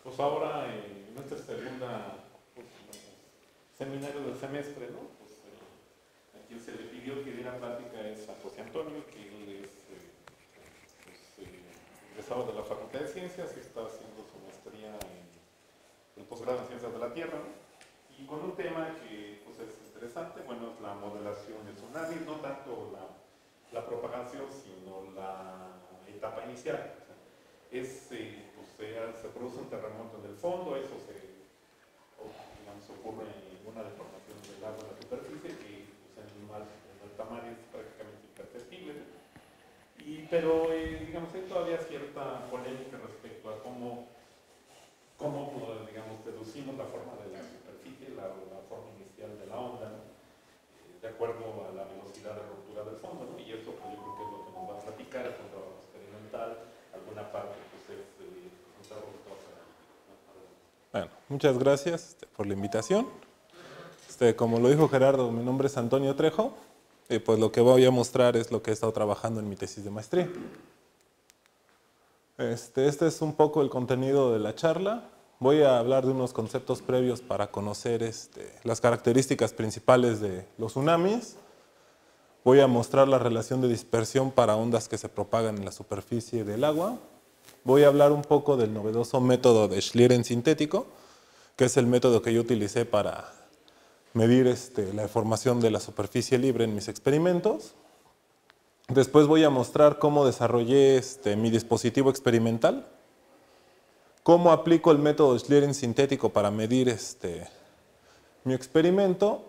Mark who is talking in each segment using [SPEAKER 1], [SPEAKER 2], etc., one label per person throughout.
[SPEAKER 1] Pues ahora en nuestra segunda pues, seminario del semestre, ¿no? Pues, a quien se le pidió que diera plática es a José Antonio, que él es egresado de la Facultad de Ciencias y está haciendo su maestría en el posgrado en Ciencias de la Tierra, ¿no? Y con un tema que pues, es interesante, bueno, es la modelación de tsunamis, no tanto la propagación, sino la etapa inicial. Es, pues, se produce un terremoto en el fondo, eso digamos, ocurre en una deformación del agua en la superficie que pues, en el tamaño es prácticamente imperceptible, ¿no? Pero digamos, hay todavía cierta polémica respecto a cómo digamos, deducimos la forma de la superficie, la forma inicial de la onda, ¿no? De acuerdo a la velocidad de ruptura del fondo, ¿no? Y eso pues, yo creo que es lo que nos va a platicar, es un trabajo experimental, alguna parte pues, es un trabajo experimental.
[SPEAKER 2] Bueno, muchas gracias por la invitación. Como lo dijo Gerardo, mi nombre es Antonio Trejo y pues lo que voy a mostrar es lo que he estado trabajando en mi tesis de maestría. Este es un poco el contenido de la charla. Voy a hablar de unos conceptos previos para conocer las características principales de los tsunamis. Voy a mostrar la relación de dispersión para ondas que se propagan en la superficie del agua. Voy a hablar un poco del novedoso método de Schlieren sintético, que es el método que yo utilicé para medir la deformación de la superficie libre en mis experimentos. Después voy a mostrar cómo desarrollé mi dispositivo experimental, cómo aplico el método de Schlieren sintético para medir mi experimento,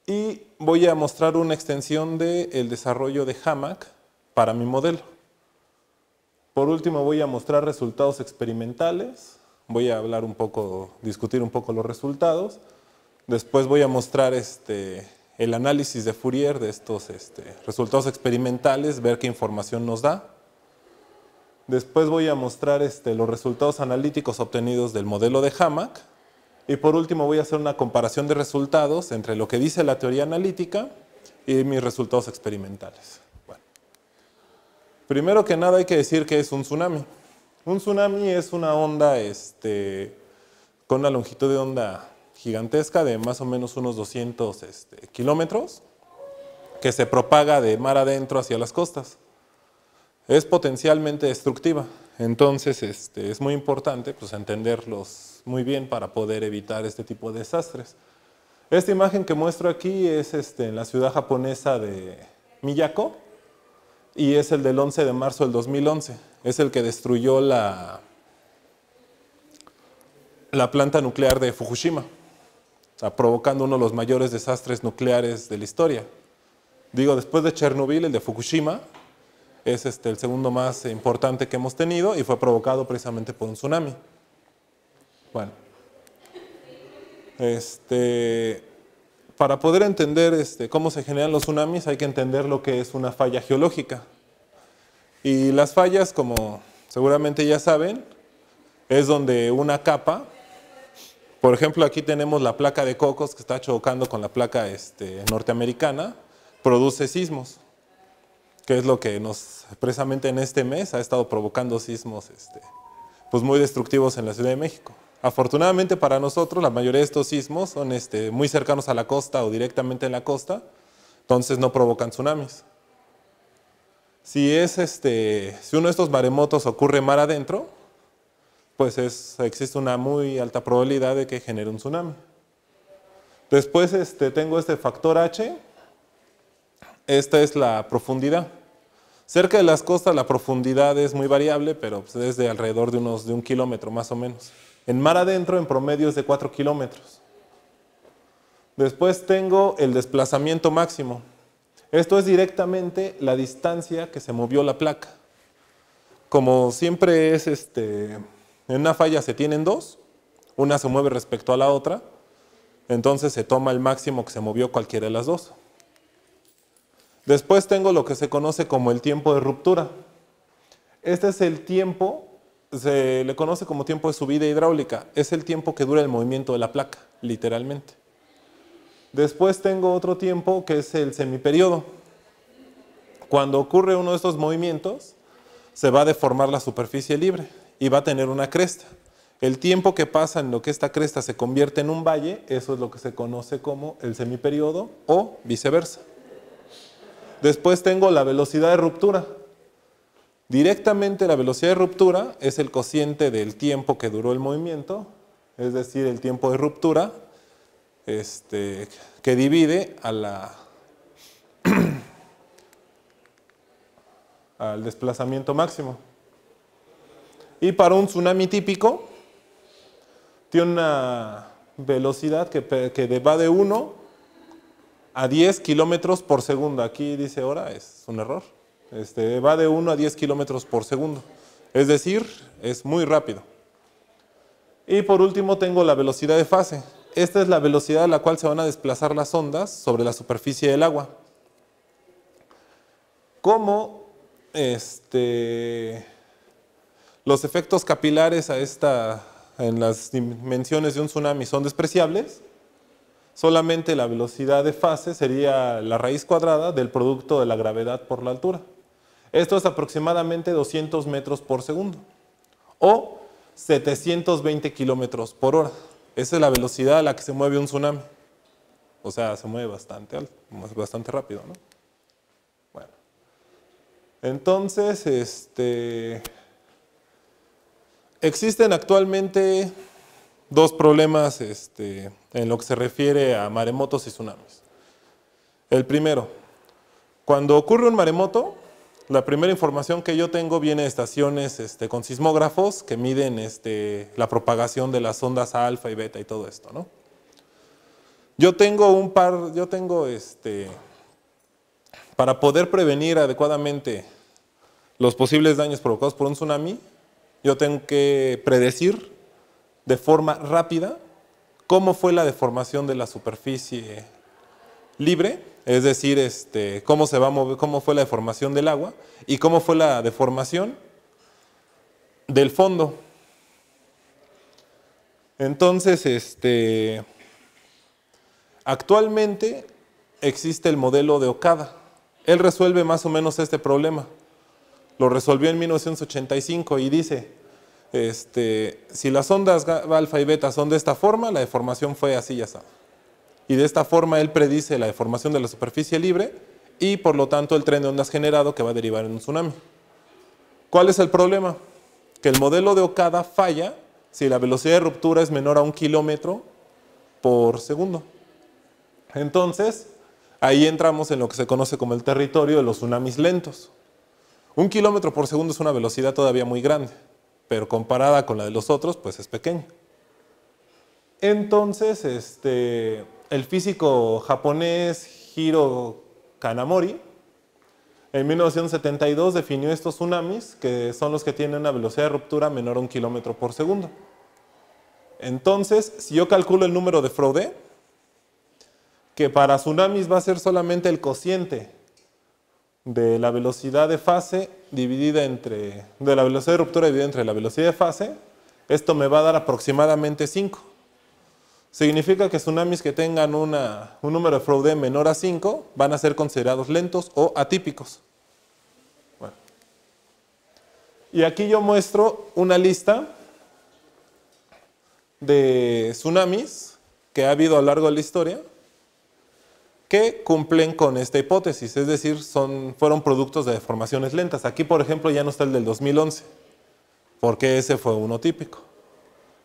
[SPEAKER 2] y voy a mostrar una extensión del desarrollo de HAMAC para mi modelo. Por último voy a mostrar resultados experimentales, voy a hablar un poco, discutir un poco los resultados. Después voy a mostrar el análisis de Fourier de estos resultados experimentales, ver qué información nos da. Después voy a mostrar los resultados analíticos obtenidos del modelo de HAMAC. Y por último voy a hacer una comparación de resultados entre lo que dice la teoría analítica y mis resultados experimentales. Bueno. Primero que nada hay que decir que es un tsunami. Un tsunami es una onda con una longitud de onda gigantesca de más o menos unos 200 kilómetros que se propaga de mar adentro hacia las costas. Es potencialmente destructiva, entonces es muy importante pues, entenderlos muy bien para poder evitar este tipo de desastres. Esta imagen que muestro aquí es en la ciudad japonesa de Miyako y es el del 11 de marzo del 2011. Es el que destruyó la planta nuclear de Fukushima, o sea, provocando uno de los mayores desastres nucleares de la historia. Digo, después de Chernobyl, el de Fukushima es el segundo más importante que hemos tenido y fue provocado precisamente por un tsunami. Bueno, para poder entender cómo se generan los tsunamis hay que entender lo que es una falla geológica. Y las fallas, como seguramente ya saben, es donde una capa, por ejemplo aquí tenemos la placa de Cocos que está chocando con la placa norteamericana, produce sismos, que es lo que precisamente en este mes ha estado provocando sismos pues muy destructivos en la Ciudad de México. Afortunadamente para nosotros la mayoría de estos sismos son muy cercanos a la costa o directamente en la costa, entonces no provocan tsunamis. Si uno de estos maremotos ocurre mar adentro, pues existe una muy alta probabilidad de que genere un tsunami. Después tengo este factor H, esta es la profundidad. Cerca de las costas la profundidad es muy variable, pero pues es de alrededor de de 1 kilómetro más o menos. En mar adentro en promedio es de 4 kilómetros. Después tengo el desplazamiento máximo. Esto es directamente la distancia que se movió la placa. Como siempre es en una falla se tienen dos, una se mueve respecto a la otra, entonces se toma el máximo que se movió cualquiera de las dos. Después tengo lo que se conoce como el tiempo de ruptura. Este es el tiempo, se le conoce como tiempo de subida hidráulica, es el tiempo que dura el movimiento de la placa, literalmente. Después tengo otro tiempo que es el semiperiodo. Cuando ocurre uno de estos movimientos, se va a deformar la superficie libre y va a tener una cresta. El tiempo que pasa en lo que esta cresta se convierte en un valle, eso es lo que se conoce como el semiperiodo o viceversa. Después tengo la velocidad de ruptura. Directamente la velocidad de ruptura es el cociente del tiempo que duró el movimiento, es decir, el tiempo de ruptura que divide al desplazamiento máximo. Y para un tsunami típico, tiene una velocidad que va de 1 a 10 kilómetros por segundo. Aquí dice hora, es un error. Va de 1 a 10 kilómetros por segundo. Es decir, es muy rápido. Y por último tengo la velocidad de fase. Esta es la velocidad a la cual se van a desplazar las ondas sobre la superficie del agua. Como los efectos capilares en las dimensiones de un tsunami son despreciables, solamente la velocidad de fase sería la raíz cuadrada del producto de la gravedad por la altura. Esto es aproximadamente 200 metros por segundo o 720 kilómetros por hora. Esa es la velocidad a la que se mueve un tsunami. O sea, se mueve bastante alto, bastante rápido, ¿no? Bueno. Entonces, existen actualmente dos problemas en lo que se refiere a maremotos y tsunamis. El primero, cuando ocurre un maremoto, la primera información que yo tengo viene de estaciones con sismógrafos que miden la propagación de las ondas alfa y beta y todo esto, ¿no? Para poder prevenir adecuadamente los posibles daños provocados por un tsunami, yo tengo que predecir de forma rápida cómo fue la deformación de la superficie libre, es decir, cómo se va a mover, cómo fue la deformación del agua y cómo fue la deformación del fondo. Entonces, actualmente existe el modelo de Okada. Él resuelve más o menos este problema. Lo resolvió en 1985 y dice, si las ondas alfa y beta son de esta forma, la deformación fue así y así. Y de esta forma él predice la deformación de la superficie libre y por lo tanto el tren de ondas generado que va a derivar en un tsunami. ¿Cuál es el problema? Que el modelo de Okada falla si la velocidad de ruptura es menor a 1 kilómetro por segundo. Entonces, ahí entramos en lo que se conoce como el territorio de los tsunamis lentos. 1 kilómetro por segundo es una velocidad todavía muy grande, pero comparada con la de los otros, pues es pequeña. Entonces, el físico japonés Hiro Kanamori, en 1972 definió estos tsunamis, que son los que tienen una velocidad de ruptura menor a 1 kilómetro por segundo. Entonces, si yo calculo el número de Froude, que para tsunamis va a ser solamente el cociente de la velocidad de fase de la velocidad de ruptura dividida entre la velocidad de fase, esto me va a dar aproximadamente 5. Significa que tsunamis que tengan un número de Froude menor a 5 van a ser considerados lentos o atípicos. Bueno. Y aquí yo muestro una lista de tsunamis que ha habido a lo largo de la historia que cumplen con esta hipótesis, es decir, fueron productos de deformaciones lentas. Aquí, por ejemplo, ya no está el del 2011, porque ese fue uno típico.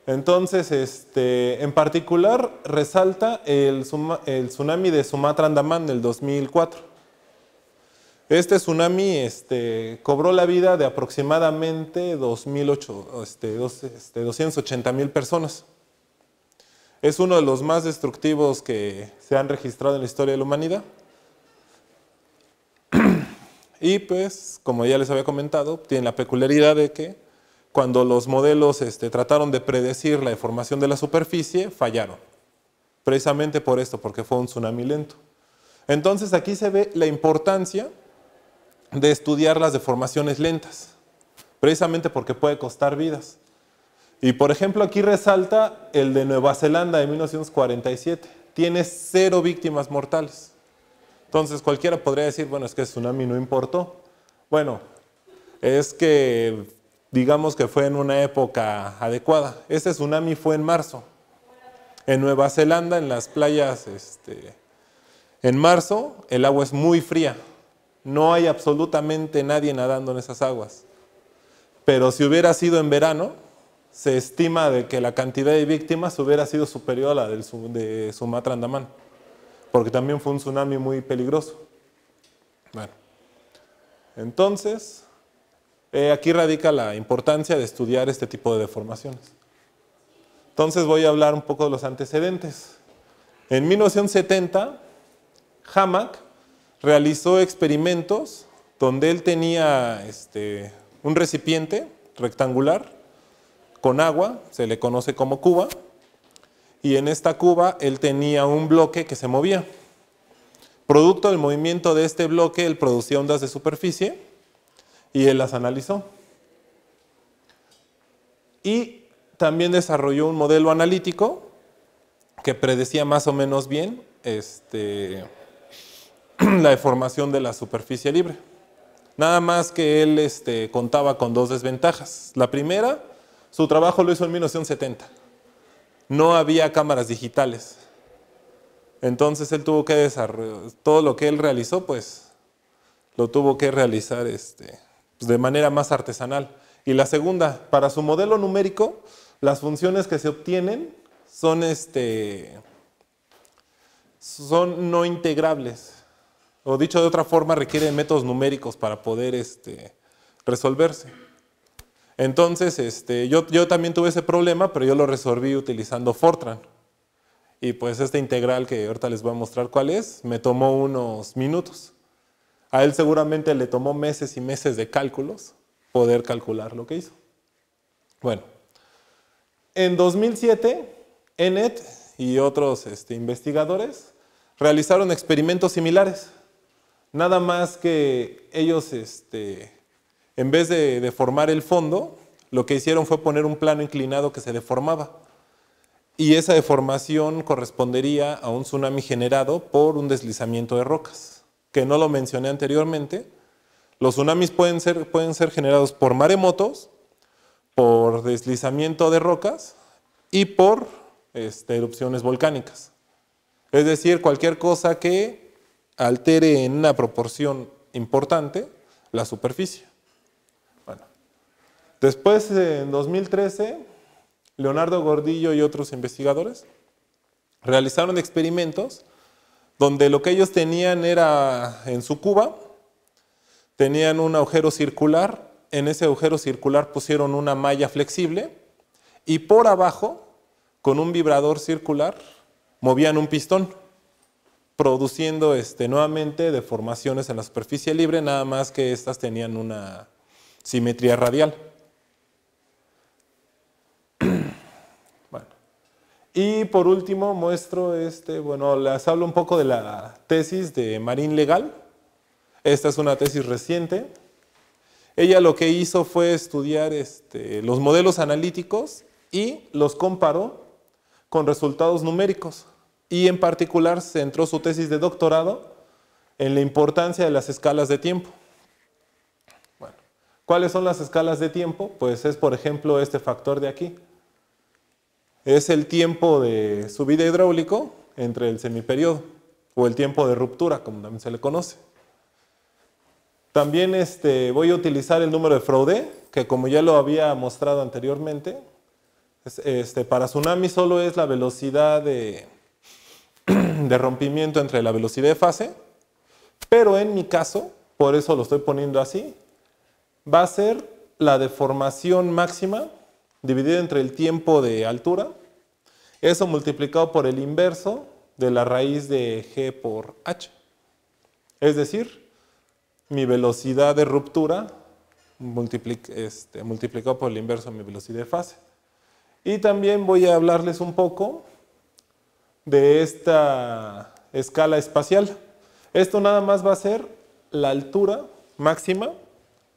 [SPEAKER 2] Entonces, en particular, resalta el tsunami de Sumatra Andamán del 2004. Este tsunami cobró la vida de aproximadamente 280,000 personas. Es uno de los más destructivos que se han registrado en la historia de la humanidad. Y pues, como ya les había comentado, tiene la peculiaridad de que cuando los modelos trataron de predecir la deformación de la superficie, fallaron. Precisamente por esto, porque fue un tsunami lento. Entonces aquí se ve la importancia de estudiar las deformaciones lentas, precisamente porque puede costar vidas. Y por ejemplo aquí resalta el de Nueva Zelanda de 1947. Tiene 0 víctimas mortales. Entonces cualquiera podría decir, bueno, es que el tsunami no importó. Bueno, es que digamos que fue en una época adecuada. Este tsunami fue en marzo. En Nueva Zelanda, en las playas, en marzo, el agua es muy fría. No hay absolutamente nadie nadando en esas aguas. Pero si hubiera sido en verano, se estima de que la cantidad de víctimas hubiera sido superior a la de Sumatra Andamán, porque también fue un tsunami muy peligroso. Bueno, entonces, aquí radica la importancia de estudiar este tipo de deformaciones. Entonces voy a hablar un poco de los antecedentes. En 1970, Hammack realizó experimentos donde él tenía un recipiente rectangular con agua, se le conoce como cuba, y en esta cuba él tenía un bloque que se movía. Producto del movimiento de este bloque, él producía ondas de superficie y él las analizó. Y también desarrolló un modelo analítico que predecía más o menos bien la deformación de la superficie libre. Nada más que él contaba con dos desventajas. La primera, su trabajo lo hizo en 1970. No había cámaras digitales. Entonces él tuvo que desarrollar, todo lo que él realizó, pues lo tuvo que realizar pues, de manera más artesanal. Y la segunda, para su modelo numérico, las funciones que se obtienen son no integrables. O dicho de otra forma, requieren métodos numéricos para poder resolverse. Entonces, yo también tuve ese problema, pero yo lo resolví utilizando Fortran. Y pues esta integral que ahorita les voy a mostrar cuál es, me tomó unos minutos. A él seguramente le tomó meses y meses de cálculos poder calcular lo que hizo. Bueno, en 2007, Ennet y otros investigadores realizaron experimentos similares. Nada más que ellos, en vez de deformar el fondo, lo que hicieron fue poner un plano inclinado que se deformaba. Y esa deformación correspondería a un tsunami generado por un deslizamiento de rocas, que no lo mencioné anteriormente. Los tsunamis pueden ser generados por maremotos, por deslizamiento de rocas y por erupciones volcánicas. Es decir, cualquier cosa que altere en una proporción importante la superficie. Bueno. Después, en 2013, Leonardo Gordillo y otros investigadores realizaron experimentos donde lo que ellos tenían era, en su cuba, tenían un agujero circular. En ese agujero circular pusieron una malla flexible y por abajo, con un vibrador circular, movían un pistón, produciendo nuevamente deformaciones en la superficie libre, nada más que estas tenían una simetría radial. Bueno. Y por último muestro, bueno, les hablo un poco de la tesis de Marín Legal. Esta es una tesis reciente. Ella lo que hizo fue estudiar los modelos analíticos y los comparó con resultados numéricos. Y en particular centró su tesis de doctorado en la importancia de las escalas de tiempo. Bueno, ¿cuáles son las escalas de tiempo? Pues es, por ejemplo, este factor de aquí. Es el tiempo de subida hidráulico entre el semiperiodo, o el tiempo de ruptura, como también se le conoce. También voy a utilizar el número de Froude, que como ya lo había mostrado anteriormente, para tsunami solo es la velocidad de rompimiento entre la velocidad de fase, pero en mi caso, por eso lo estoy poniendo así, va a ser la deformación máxima dividida entre el tiempo de altura, eso multiplicado por el inverso de la raíz de g por h. Es decir, mi velocidad de ruptura multiplicado por el inverso de mi velocidad de fase. Y también voy a hablarles un poco de esta escala espacial. Esto nada más va a ser la altura máxima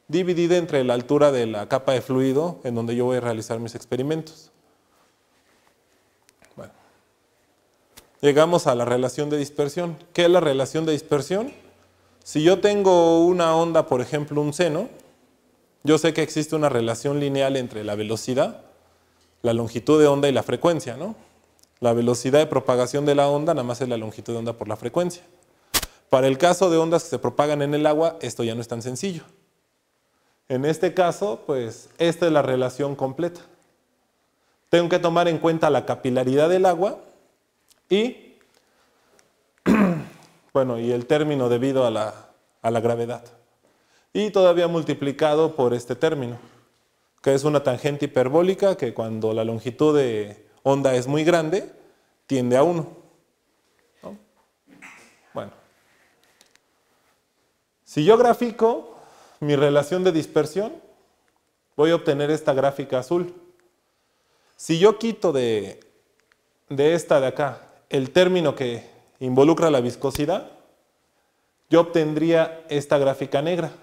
[SPEAKER 2] dividida entre la altura de la capa de fluido en donde yo voy a realizar mis experimentos. Bueno. Llegamos a la relación de dispersión. ¿Qué es la relación de dispersión? Si yo tengo una onda, por ejemplo, un seno, yo sé que existe una relación lineal entre la velocidad, la longitud de onda y la frecuencia, ¿no? La velocidad de propagación de la onda nada más es la longitud de onda por la frecuencia. Para el caso de ondas que se propagan en el agua, esto ya no es tan sencillo. En este caso, pues, esta es la relación completa. Tengo que tomar en cuenta la capilaridad del agua y, bueno, y el término debido a la gravedad. Y todavía multiplicado por este término, que es una tangente hiperbólica que cuando la longitud de onda es muy grande, tiende a 1. ¿No? Bueno, si yo grafico mi relación de dispersión, voy a obtener esta gráfica azul. Si yo quito de esta de acá el término que involucra la viscosidad, yo obtendría esta gráfica negra.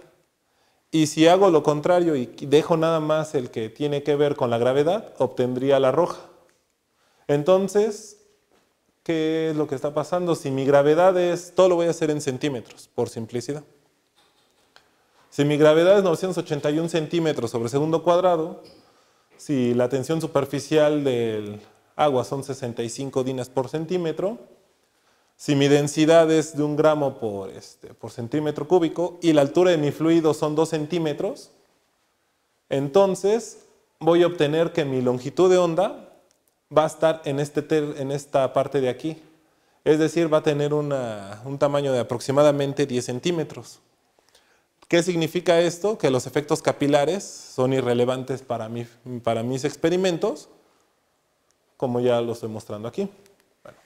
[SPEAKER 2] Y si hago lo contrario y dejo nada más el que tiene que ver con la gravedad, obtendría la roja. Entonces, ¿qué es lo que está pasando? Si mi gravedad es, todo lo voy a hacer en centímetros, por simplicidad. Si mi gravedad es 981 centímetros sobre segundo cuadrado, si la tensión superficial del agua son 65 dinas por centímetro, si mi densidad es de 1 gramo por centímetro cúbico y la altura de mi fluido son 2 centímetros, entonces voy a obtener que mi longitud de onda va a estar en esta parte de aquí. Es decir, va a tener un tamaño de aproximadamente 10 centímetros. ¿Qué significa esto? Que los efectos capilares son irrelevantes para mis experimentos, como ya lo estoy mostrando aquí. Bueno.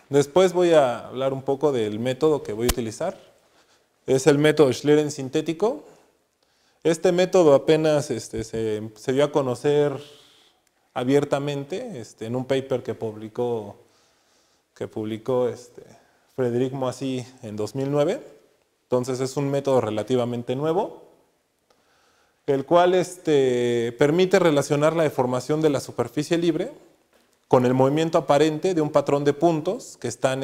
[SPEAKER 2] Después voy a hablar un poco del método que voy a utilizar. Es el método Schlieren sintético. Este método apenas se dio a conocer abiertamente en un paper que publicó Frédéric Moissy en 2009. Entonces es un método relativamente nuevo, el cual permite relacionar la deformación de la superficie libre con el movimiento aparente de un patrón de puntos que están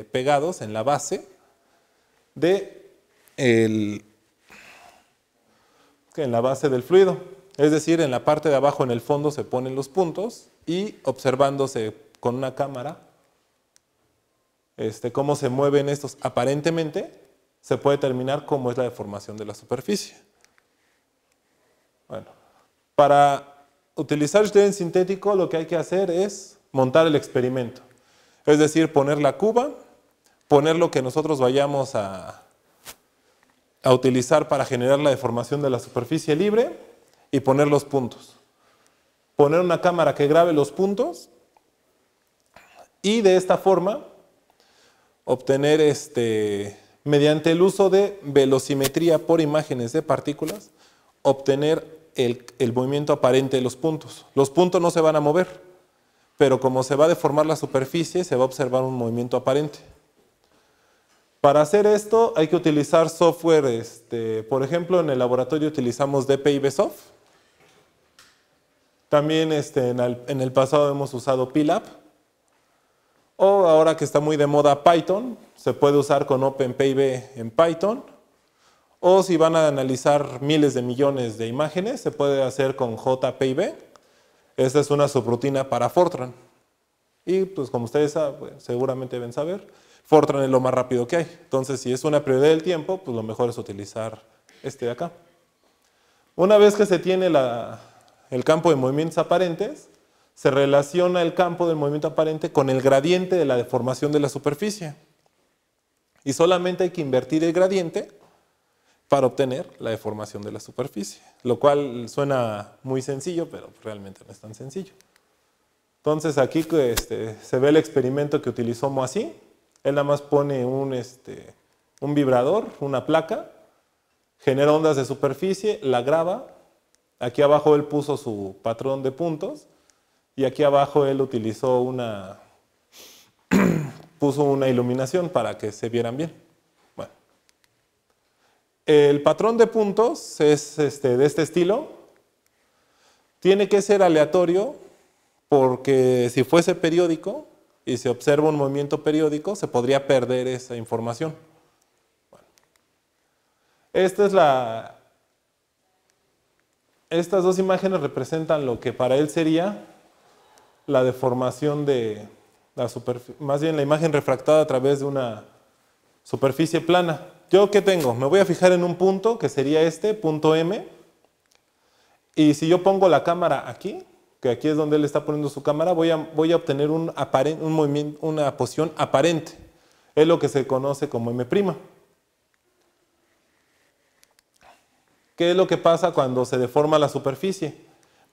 [SPEAKER 2] pegados en la base en la base del fluido. Es decir, en la parte de abajo en el fondo se ponen los puntos y observándose con una cámara cómo se mueven estos aparentemente, se puede determinar cómo es la deformación de la superficie. Bueno, para utilizar Schlieren sintético lo que hay que hacer es montar el experimento. Es decir, poner la cuba, poner lo que nosotros vayamos a utilizar para generar la deformación de la superficie libre y poner los puntos. Poner una cámara que grabe los puntos y de esta forma obtener mediante el uso de velocimetría por imágenes de partículas, obtener el movimiento aparente de los puntos. Los puntos no se van a mover, pero como se va a deformar la superficie, se va a observar un movimiento aparente. Para hacer esto hay que utilizar software, por ejemplo, en el laboratorio utilizamos DPI-BSOF. También en el pasado hemos usado PILAB. O ahora que está muy de moda Python, se puede usar con OpenPIB en Python. O si van a analizar miles de millones de imágenes, se puede hacer con JPIB. Esta es una subrutina para Fortran. Y pues como ustedes saben, seguramente deben saber, Fortran es lo más rápido que hay. Entonces si es una prioridad del tiempo, pues lo mejor es utilizar este de acá. Una vez que se tiene el campo de movimientos aparentes, se relaciona el campo del movimiento aparente con el gradiente de la deformación de la superficie. Y solamente hay que invertir el gradiente para obtener la deformación de la superficie. Lo cual suena muy sencillo, pero realmente no es tan sencillo. Entonces aquí se ve el experimento que utilizó Moissy. Él nada más pone un vibrador, una placa, genera ondas de superficie, la graba. Aquí abajo él puso su patrón de puntos. Y aquí abajo él utilizó puso una iluminación para que se vieran bien. Bueno. El patrón de puntos es de este estilo. Tiene que ser aleatorio porque si fuese periódico y se observa un movimiento periódico, se podría perder esa información. Bueno. Esta es Estas dos imágenes representan lo que para él sería la deformación de la superficie, más bien la imagen refractada a través de una superficie plana. ¿Yo qué tengo? Me voy a fijar en un punto que sería este, punto M. Y si yo pongo la cámara aquí, que aquí es donde él está poniendo su cámara, voy a obtener un movimiento, una posición aparente. Es lo que se conoce como M'. ¿Qué es lo que pasa cuando se deforma la superficie?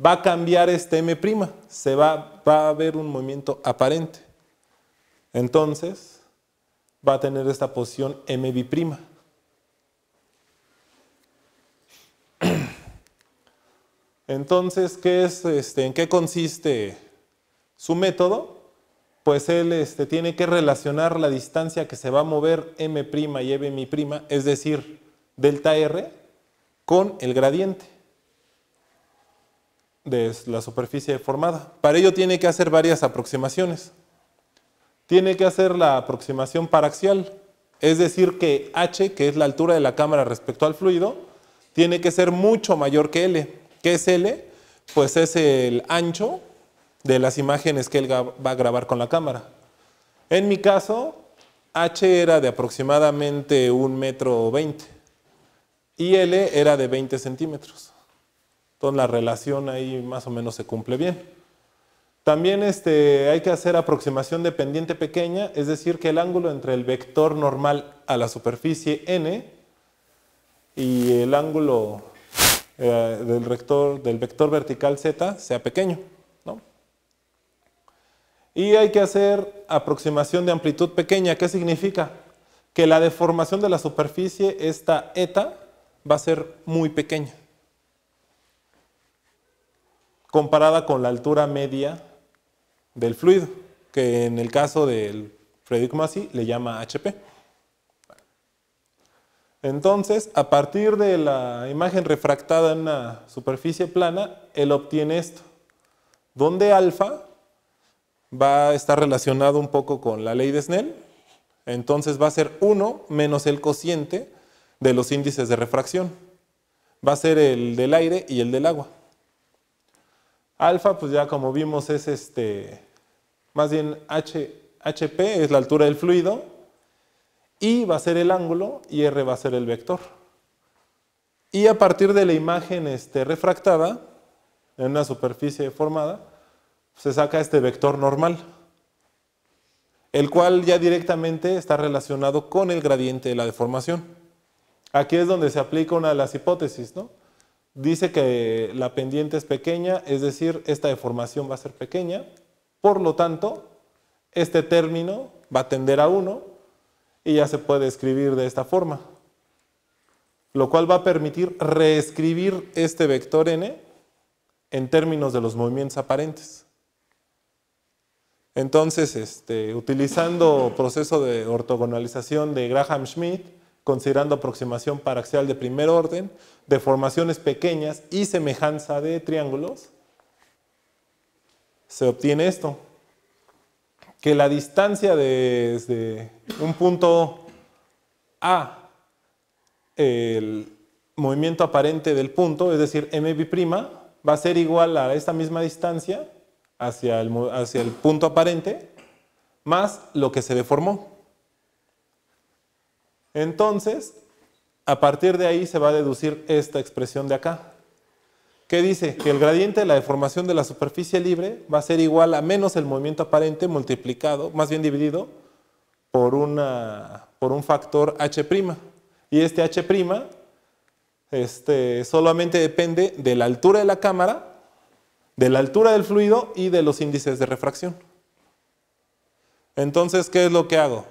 [SPEAKER 2] Va a cambiar este M', va a haber un movimiento aparente. Entonces, va a tener esta posición MB'. Entonces, ¿en qué consiste su método? Pues él tiene que relacionar la distancia que se va a mover M' y M', es decir, delta R, con el gradiente de la superficie deformada. Para ello tiene que hacer varias aproximaciones. Tiene que hacer la aproximación paraxial, es decir, que H, que es la altura de la cámara respecto al fluido, tiene que ser mucho mayor que L. ¿Qué es L? Pues es el ancho de las imágenes que él va a grabar con la cámara. En mi caso, H era de aproximadamente 1,20 m y L era de 20 centímetros. Entonces la relación ahí más o menos se cumple bien. También hay que hacer aproximación de pendiente pequeña, es decir, que el ángulo entre el vector normal a la superficie n y el ángulo del vector vertical z sea pequeño, ¿no? Y hay que hacer aproximación de amplitud pequeña. ¿Qué significa? Que la deformación de la superficie, esta eta, va a ser muy pequeña, comparada con la altura media del fluido, que en el caso del Frédéric Moisy le llama HP. Entonces, a partir de la imagen refractada en una superficie plana, él obtiene esto, donde alfa va a estar relacionado un poco con la ley de Snell. Entonces va a ser 1 menos el cociente de los índices de refracción. Va a ser el del aire y el del agua. Alfa, pues ya como vimos, es más bien HP es la altura del fluido, I va a ser el ángulo y R va a ser el vector. Y a partir de la imagen refractada en una superficie deformada, se saca este vector normal, el cual ya directamente está relacionado con el gradiente de la deformación. Aquí es donde se aplica una de las hipótesis, ¿no? Dice que la pendiente es pequeña, es decir, esta deformación va a ser pequeña, por lo tanto, este término va a tender a 1 y ya se puede escribir de esta forma, lo cual va a permitir reescribir este vector n en términos de los movimientos aparentes. Entonces, utilizando proceso de ortogonalización de Graham-Schmidt, considerando aproximación paraxial de primer orden, deformaciones pequeñas y semejanza de triángulos, se obtiene esto, que la distancia desde un punto A, el movimiento aparente del punto, es decir, MB', va a ser igual a esta misma distancia hacia el punto aparente, más lo que se deformó. Entonces, a partir de ahí se va a deducir esta expresión de acá, que dice que el gradiente de la deformación de la superficie libre va a ser igual a menos el movimiento aparente multiplicado, más bien dividido, por un factor H'. Y este H' solamente depende de la altura de la cámara, de la altura del fluido y de los índices de refracción. Entonces, ¿qué es lo que hago?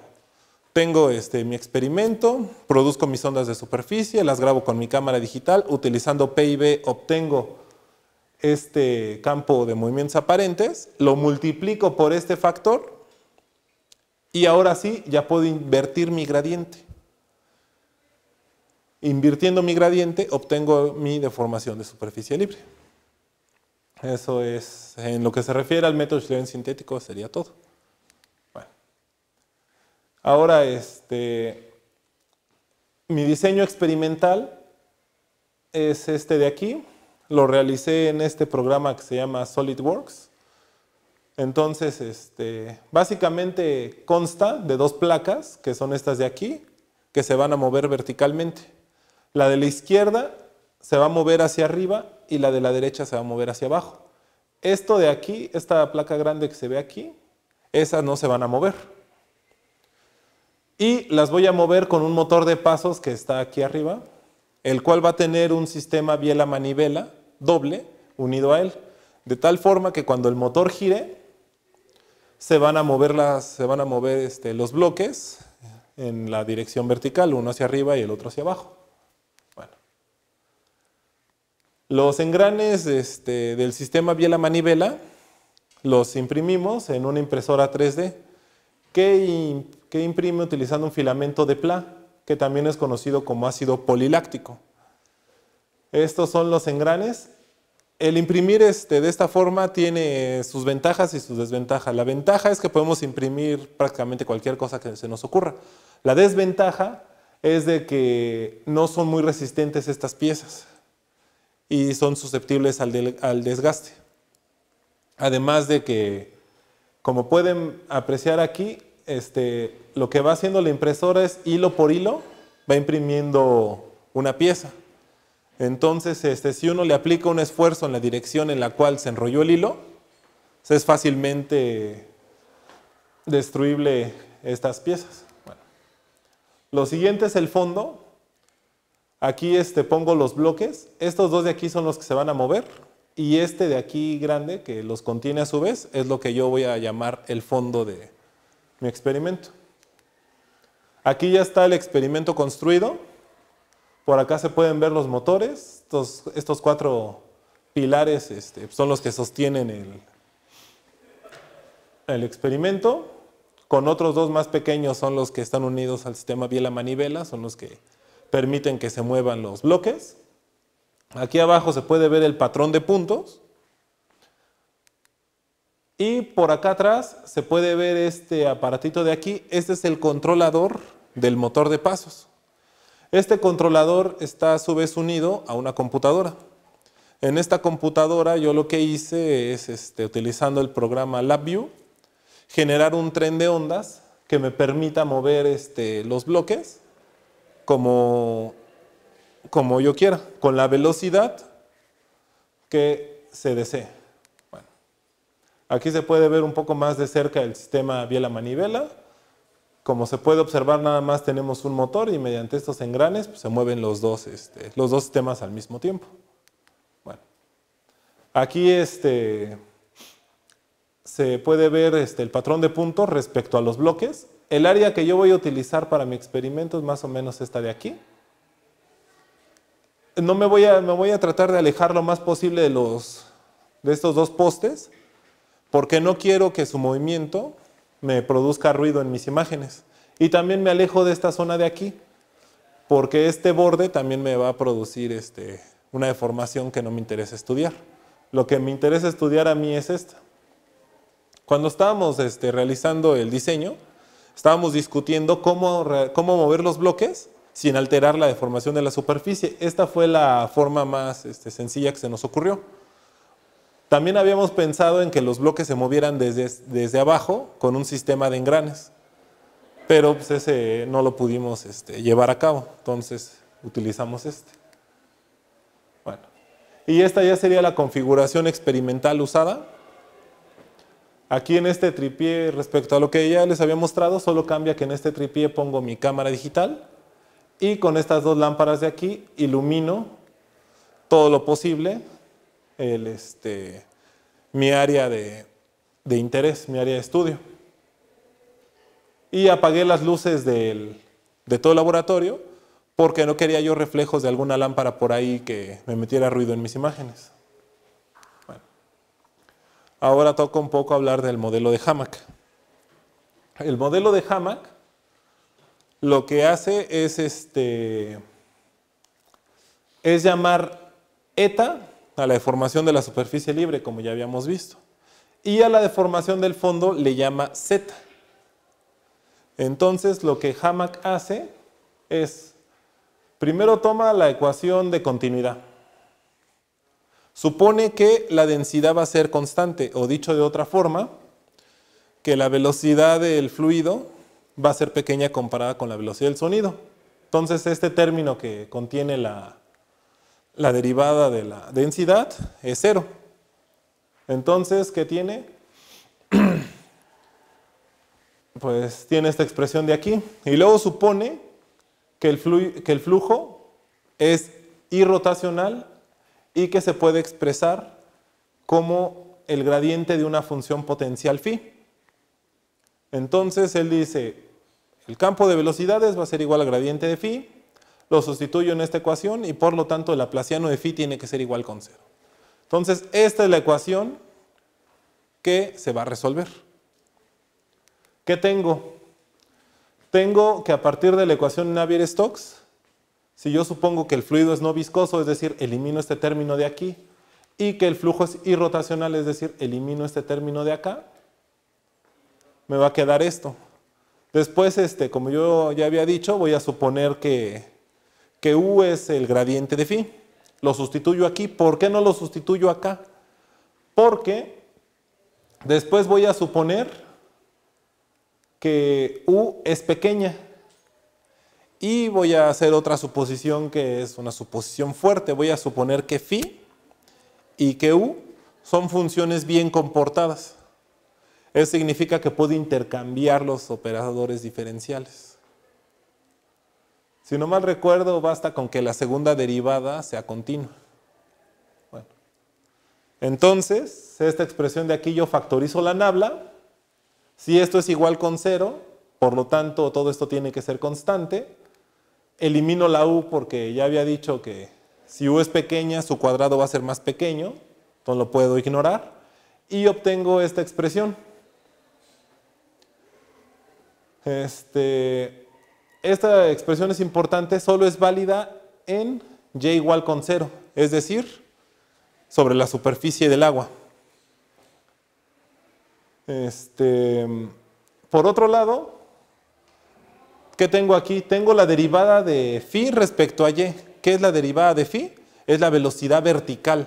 [SPEAKER 2] Tengo mi experimento, produzco mis ondas de superficie, las grabo con mi cámara digital, utilizando P y B obtengo este campo de movimientos aparentes, lo multiplico por este factor y ahora sí ya puedo invertir mi gradiente. Invirtiendo mi gradiente obtengo mi deformación de superficie libre. Eso es, en lo que se refiere al método Schleien sintético, sería todo. Bueno. Ahora, mi diseño experimental es este de aquí, lo realicé en este programa que se llama SolidWorks. Entonces, básicamente consta de dos placas, que son estas de aquí, que se van a mover verticalmente. La de la izquierda se va a mover hacia arriba y la de la derecha se va a mover hacia abajo. Esto de aquí, esta placa grande que se ve aquí, esas no se van a mover. Y las voy a mover con un motor de pasos que está aquí arriba, el cual va a tener un sistema biela-manivela doble unido a él, de tal forma que cuando el motor gire, se van a mover los bloques en la dirección vertical, uno hacia arriba y el otro hacia abajo. Bueno. Los engranes del sistema biela-manivela los imprimimos en una impresora 3D que imprime utilizando un filamento de PLA, que también es conocido como ácido poliláctico. Estos son los engranes. El imprimir de esta forma tiene sus ventajas y sus desventajas. La ventaja es que podemos imprimir prácticamente cualquier cosa que se nos ocurra. La desventaja es de que no son muy resistentes estas piezas y son susceptibles al desgaste. Además de que, como pueden apreciar aquí, lo que va haciendo la impresora es hilo por hilo, va imprimiendo una pieza. Entonces, si uno le aplica un esfuerzo en la dirección en la cual se enrolló el hilo, es fácilmente destruible estas piezas. Bueno. Lo siguiente es el fondo. Aquí pongo los bloques. Estos dos de aquí son los que se van a mover. Y este de aquí grande, que los contiene a su vez, es lo que yo voy a llamar el fondo de mi experimento. Aquí ya está el experimento construido. Por acá se pueden ver los motores. Estos cuatro pilares son los que sostienen el experimento. Con otros dos más pequeños son los que están unidos al sistema biela-manivela, son los que permiten que se muevan los bloques. Aquí abajo se puede ver el patrón de puntos. Y por acá atrás se puede ver este aparatito de aquí. Este es el controlador del motor de pasos. Este controlador está a su vez unido a una computadora. En esta computadora yo lo que hice es, utilizando el programa LabVIEW, generar un tren de ondas que me permita mover los bloques como yo quiera, con la velocidad que se desee. Bueno, aquí se puede ver un poco más de cerca el sistema biela-manivela. Como se puede observar, nada más tenemos un motor y mediante estos engranes pues, se mueven los dos sistemas al mismo tiempo. Bueno, aquí se puede ver el patrón de puntos respecto a los bloques. El área que yo voy a utilizar para mi experimento es más o menos esta de aquí. Me voy a tratar de alejar lo más posible de estos dos postes, porque no quiero que su movimiento me produzca ruido en mis imágenes. Y también me alejo de esta zona de aquí, porque este borde también me va a producir una deformación que no me interesa estudiar. Lo que me interesa estudiar a mí es esta. Cuando estábamos realizando el diseño, estábamos discutiendo cómo mover los bloques sin alterar la deformación de la superficie. Esta fue la forma más sencilla que se nos ocurrió. También habíamos pensado en que los bloques se movieran desde abajo con un sistema de engranes, pero pues ese no lo pudimos llevar a cabo, entonces utilizamos este. Bueno, y esta ya sería la configuración experimental usada. Aquí en este tripié, respecto a lo que ya les había mostrado, solo cambia que en este tripié pongo mi cámara digital y con estas dos lámparas de aquí ilumino todo lo posible mi área de interés, mi área de estudio. Y apagué las luces de todo el laboratorio porque no quería yo reflejos de alguna lámpara por ahí que me metiera ruido en mis imágenes. Bueno. Ahora toca un poco hablar del modelo de Hamac. El modelo de Hamac lo que hace es llamar eta a la deformación de la superficie libre, como ya habíamos visto. Y a la deformación del fondo le llama zeta. Entonces, lo que Hamac hace es, primero toma la ecuación de continuidad. supone que la densidad va a ser constante, o dicho de otra forma, que la velocidad del fluido va a ser pequeña comparada con la velocidad del sonido. Entonces, este término que contiene la derivada de la densidad es 0. Entonces, ¿qué tiene? Pues tiene esta expresión de aquí. Y luego supone que el flujo es irrotacional y que se puede expresar como el gradiente de una función potencial phi. Entonces él dice, el campo de velocidades va a ser igual al gradiente de phi, lo sustituyo en esta ecuación y por lo tanto el laplaciano de phi tiene que ser igual con 0. Entonces esta es la ecuación que se va a resolver. ¿Qué tengo? Tengo que a partir de la ecuación Navier-Stokes, si yo supongo que el fluido es no viscoso, es decir, elimino este término de aquí, y que el flujo es irrotacional, es decir, elimino este término de acá, me va a quedar esto. Después, como yo ya había dicho, voy a suponer que U es el gradiente de phi. Lo sustituyo aquí. ¿Por qué no lo sustituyo acá? Porque después voy a suponer que U es pequeña. Y voy a hacer otra suposición que es una suposición fuerte. Voy a suponer que phi y que U son funciones bien comportadas. Eso significa que puedo intercambiar los operadores diferenciales. Si no mal recuerdo, basta con que la segunda derivada sea continua. Bueno. Entonces, esta expresión de aquí yo factorizo la nabla. Si esto es igual con 0, por lo tanto todo esto tiene que ser constante. Elimino la U porque ya había dicho que si U es pequeña, su cuadrado va a ser más pequeño. Entonces lo puedo ignorar. Y obtengo esta expresión. Esta expresión es importante, solo es válida en y igual con 0, es decir, sobre la superficie del agua. Por otro lado, ¿qué tengo aquí? Tengo la derivada de phi respecto a y. ¿Qué es la derivada de phi? Es la velocidad vertical.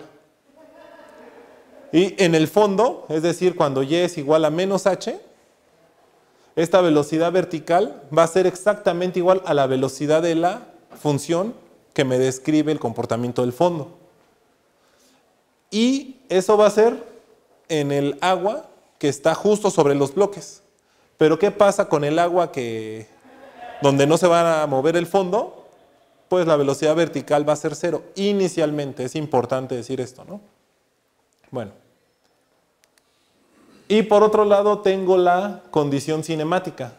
[SPEAKER 2] Y en el fondo, es decir, cuando y es igual a menos h, esta velocidad vertical va a ser exactamente igual a la velocidad de la función que me describe el comportamiento del fondo. Y eso va a ser en el agua que está justo sobre los bloques. Pero ¿qué pasa con el agua donde no se va a mover el fondo? Pues la velocidad vertical va a ser 0 inicialmente. Es importante decir esto, ¿no? Bueno. Y por otro lado tengo la condición cinemática.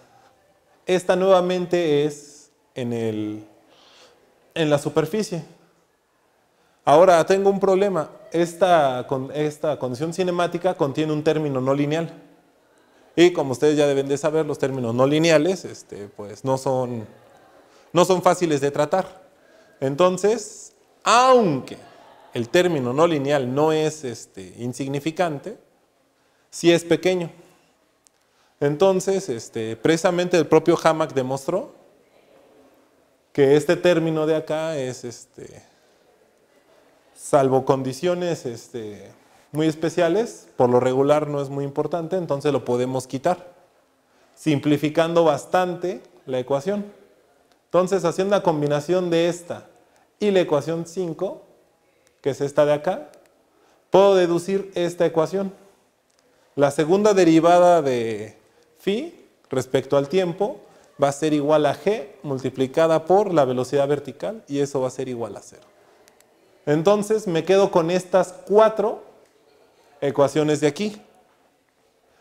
[SPEAKER 2] Esta nuevamente es en la superficie. Ahora tengo un problema. Esta condición cinemática contiene un término no lineal. Y como ustedes ya deben de saber, los términos no lineales pues no son fáciles de tratar. Entonces, aunque el término no lineal no es insignificante, sí es pequeño. Entonces, precisamente el propio Hamac demostró que este término de acá es, salvo condiciones muy especiales, por lo regular no es muy importante, entonces lo podemos quitar, simplificando bastante la ecuación. Entonces, haciendo la combinación de esta y la ecuación 5, que es esta de acá, puedo deducir esta ecuación. La segunda derivada de phi respecto al tiempo va a ser igual a g multiplicada por la velocidad vertical y eso va a ser igual a 0. Entonces me quedo con estas 4 ecuaciones de aquí.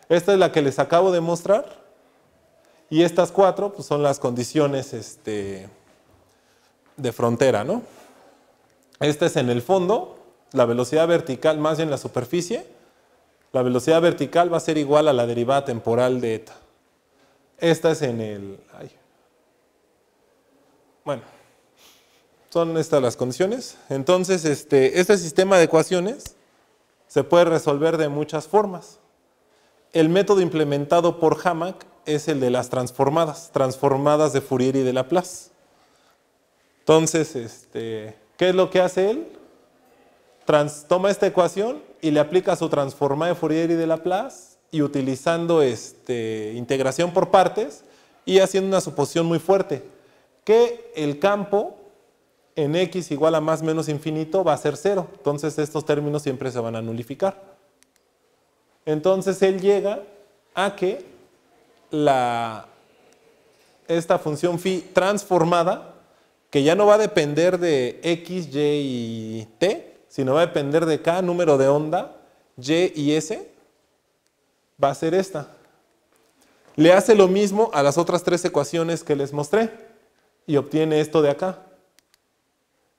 [SPEAKER 2] Esta es la que les acabo de mostrar y estas 4 pues, son las condiciones de frontera, ¿no? Esta es en el fondo, la velocidad vertical más bien la superficie. La velocidad vertical va a ser igual a la derivada temporal de eta. Esta es en el... Bueno, son estas las condiciones. Entonces, este sistema de ecuaciones se puede resolver de muchas formas. El método implementado por Hamac es el de las transformadas de Fourier y de Laplace. Entonces, ¿qué es lo que hace él? toma esta ecuación y le aplica su transformada de Fourier y de Laplace, y utilizando integración por partes y haciendo una suposición muy fuerte, que el campo en x igual a más menos infinito va a ser 0. Entonces estos términos siempre se van a nulificar. Entonces él llega a que esta función phi transformada, que ya no va a depender de x, y y t, sino va a depender de cada número de onda, y y s, va a ser esta. Le hace lo mismo a las otras tres ecuaciones que les mostré y obtiene esto de acá.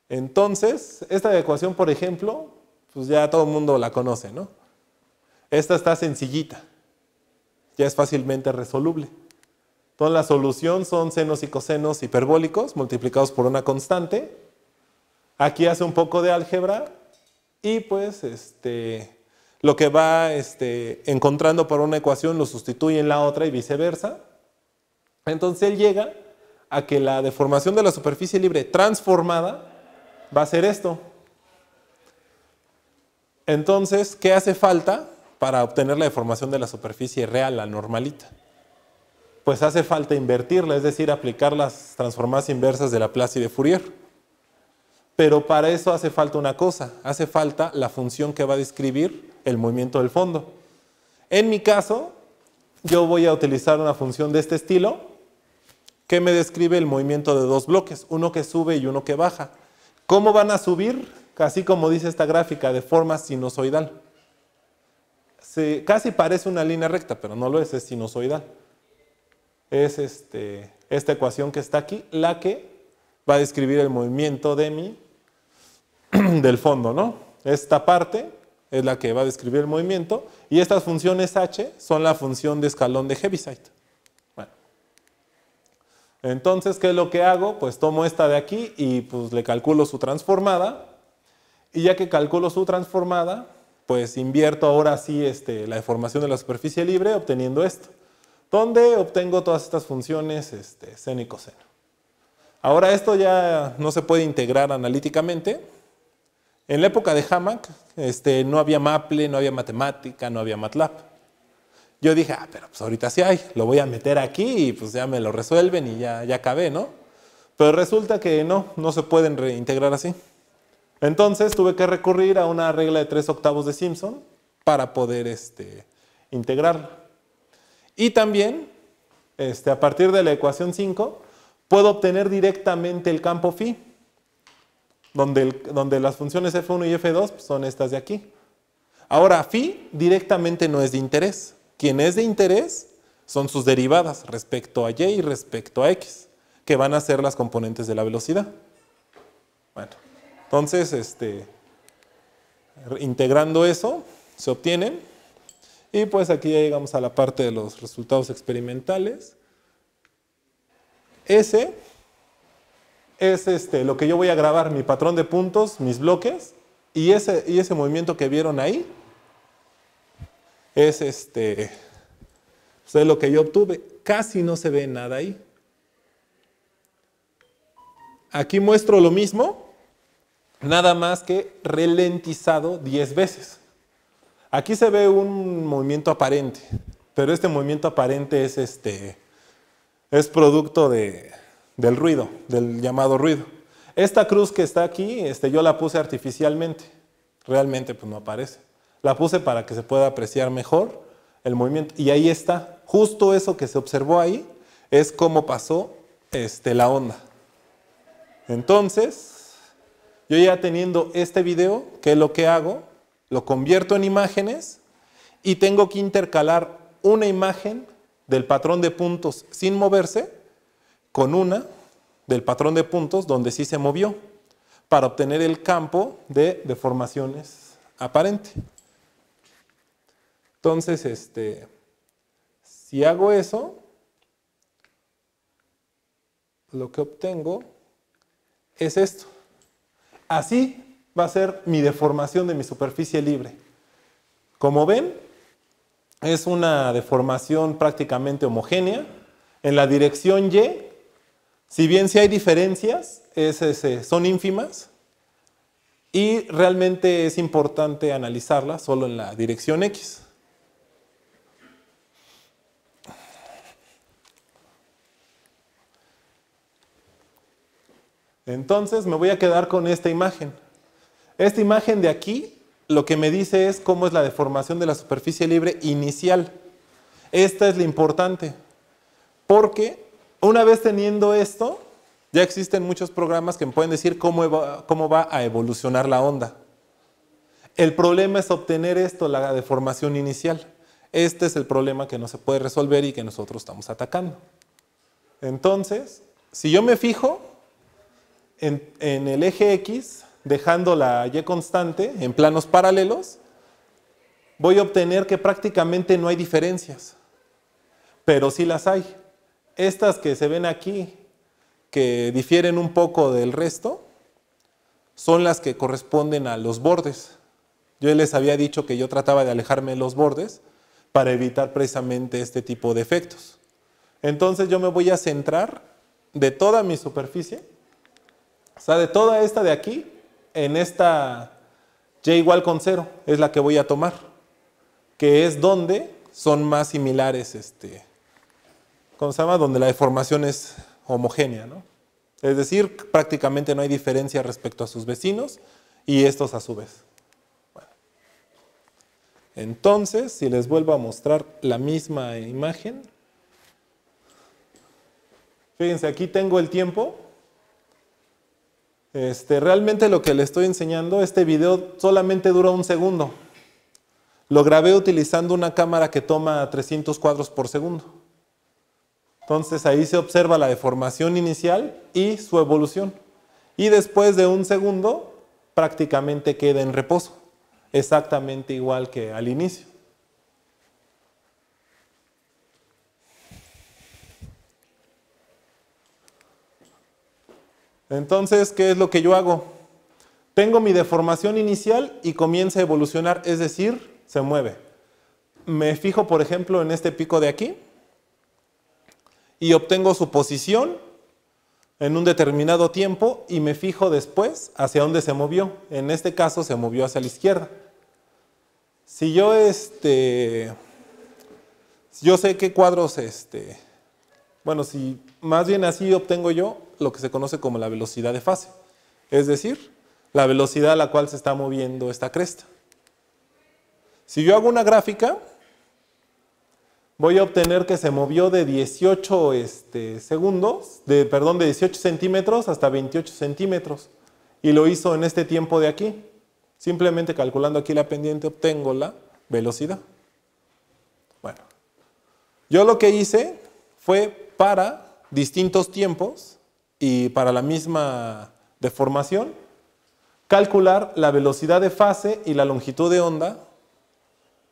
[SPEAKER 2] Entonces, esta ecuación, por ejemplo, pues ya todo el mundo la conoce, ¿no? Esta está sencillita, ya es fácilmente resoluble. Entonces la solución son senos y cosenos hiperbólicos multiplicados por una constante. Aquí hace un poco de álgebra y pues lo que va encontrando por una ecuación lo sustituye en la otra y viceversa. Entonces él llega a que la deformación de la superficie libre transformada va a ser esto. Entonces, ¿qué hace falta para obtener la deformación de la superficie real, la normalita? Pues hace falta invertirla, es decir, aplicar las transformadas inversas de Laplace y de Fourier. Pero para eso hace falta una cosa, hace falta la función que va a describir el movimiento del fondo. En mi caso, yo voy a utilizar una función de este estilo que me describe el movimiento de dos bloques, uno que sube y uno que baja. ¿Cómo van a subir? Así como dice esta gráfica, de forma sinusoidal. Casi parece una línea recta, pero no lo es sinusoidal. Es esta ecuación que está aquí, la que va a describir el movimiento del fondo, ¿no? Esta parte es la que va a describir el movimiento y estas funciones h son la función de escalón de Heaviside. Bueno. Entonces, ¿qué es lo que hago? Pues tomo esta de aquí y pues le calculo su transformada y ya que calculo su transformada, pues invierto ahora sí la deformación de la superficie libre obteniendo esto, donde obtengo todas estas funciones seno y coseno. Ahora esto ya no se puede integrar analíticamente. En la época de Hamac no había Maple, no había matemática, no había MATLAB. Yo dije, pero pues ahorita sí hay, lo voy a meter aquí y pues ya me lo resuelven y ya acabé, ¿no? Pero resulta que no se pueden reintegrar así. Entonces tuve que recurrir a una regla de 3/8 de Simpson para poder integrarla. Y también, a partir de la ecuación 5, puedo obtener directamente el campo phi, donde las funciones f1 y f2 pues, son estas de aquí. Ahora, phi directamente no es de interés. Quien es de interés son sus derivadas respecto a y y respecto a x, que van a ser las componentes de la velocidad. Bueno, entonces, integrando eso, se obtienen. Y pues aquí ya llegamos a la parte de los resultados experimentales. Ese es lo que yo voy a grabar, mi patrón de puntos, mis bloques, y ese movimiento que vieron ahí es pues es lo que yo obtuve. Casi no se ve nada ahí. Aquí muestro lo mismo, nada más que ralentizado 10 veces. Aquí se ve un movimiento aparente, pero este movimiento aparente es producto del ruido, del llamado ruido. Esta cruz que está aquí, yo la puse artificialmente, realmente pues no aparece. La puse para que se pueda apreciar mejor el movimiento y ahí está, justo eso que se observó ahí es cómo pasó la onda. Entonces, yo ya teniendo este video, ¿qué es lo que hago? Lo convierto en imágenes y tengo que intercalar una imagen del patrón de puntos sin moverse con una del patrón de puntos donde sí se movió para obtener el campo de deformaciones aparente. Entonces, si hago eso, lo que obtengo es esto. Así va a ser mi deformación de mi superficie libre. Como ven, es una deformación prácticamente homogénea. En la dirección Y, si bien sí hay diferencias, son ínfimas. y realmente es importante analizarla solo en la dirección X. Entonces me voy a quedar con esta imagen. Esta imagen de aquí lo que me dice es cómo es la deformación de la superficie libre inicial. Esta es la importante, porque una vez teniendo esto, ya existen muchos programas que me pueden decir cómo va a evolucionar la onda. El problema es obtener esto, la deformación inicial. Este es el problema que no se puede resolver y que nosotros estamos atacando. Entonces, si yo me fijo en el eje X, dejando la Y constante en planos paralelos, voy a obtener que prácticamente no hay diferencias, pero sí las hay. Estas que se ven aquí, que difieren un poco del resto, son las que corresponden a los bordes. Yo les había dicho que yo trataba de alejarme de los bordes para evitar precisamente este tipo de efectos. Entonces yo me voy a centrar de toda mi superficie, o sea, de toda esta de aquí, en esta y igual con 0, es la que voy a tomar, que es donde son más similares, ¿cómo se llama? Donde la deformación es homogénea, ¿no? Es decir, prácticamente no hay diferencia respecto a sus vecinos y estos a su vez. Bueno. Entonces, si les vuelvo a mostrar la misma imagen, fíjense, aquí tengo el tiempo. Realmente lo que les estoy enseñando, este video solamente dura 1 segundo. Lo grabé utilizando una cámara que toma 300 cuadros por segundo. Entonces ahí se observa la deformación inicial y su evolución. Y después de 1 segundo prácticamente queda en reposo, exactamente igual que al inicio. Entonces, ¿qué es lo que yo hago? Tengo mi deformación inicial y comienza a evolucionar, es decir, se mueve. Me fijo, por ejemplo, en este pico de aquí y obtengo su posición en un determinado tiempo y me fijo después hacia dónde se movió. En este caso se movió hacia la izquierda. Si yo sé qué cuadros, bueno, si más bien así obtengo yo lo que se conoce como la velocidad de fase, es decir, la velocidad a la cual se está moviendo esta cresta. Si yo hago una gráfica, voy a obtener que se movió de 18 de 18 centímetros hasta 28 centímetros y lo hizo en este tiempo de aquí. Simplemente calculando aquí la pendiente obtengo la velocidad. Bueno, yo lo que hice fue para distintos tiempos y para la misma deformación, calcular la velocidad de fase y la longitud de onda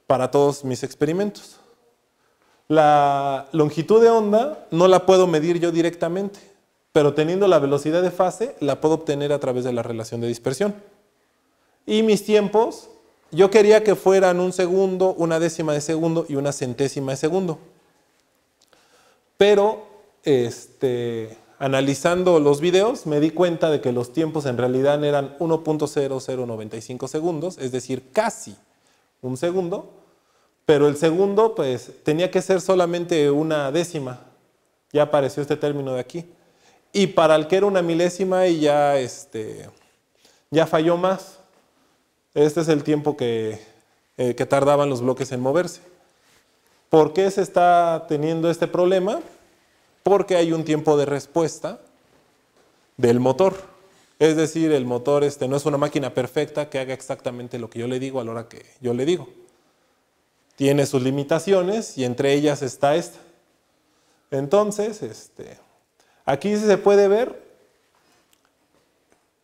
[SPEAKER 2] para todos mis experimentos. La longitud de onda no la puedo medir yo directamente, pero teniendo la velocidad de fase la puedo obtener a través de la relación de dispersión. Y mis tiempos, yo quería que fueran 1 segundo, 1/10 de segundo y 1/100 de segundo. Pero analizando los videos me di cuenta de que los tiempos en realidad eran 1.0095 segundos, es decir, casi 1 segundo, pero el segundo pues tenía que ser solamente 1/10. Ya apareció este término de aquí. Y para el que era 1 milésima y ya falló más. Este es el tiempo que tardaban los bloques en moverse. ¿Por qué se está teniendo este problema? Porque hay un tiempo de respuesta del motor. Es decir, el motor no es una máquina perfecta que haga exactamente lo que yo le digo a la hora que yo le digo. Tiene sus limitaciones y entre ellas está esta. Entonces, aquí se puede ver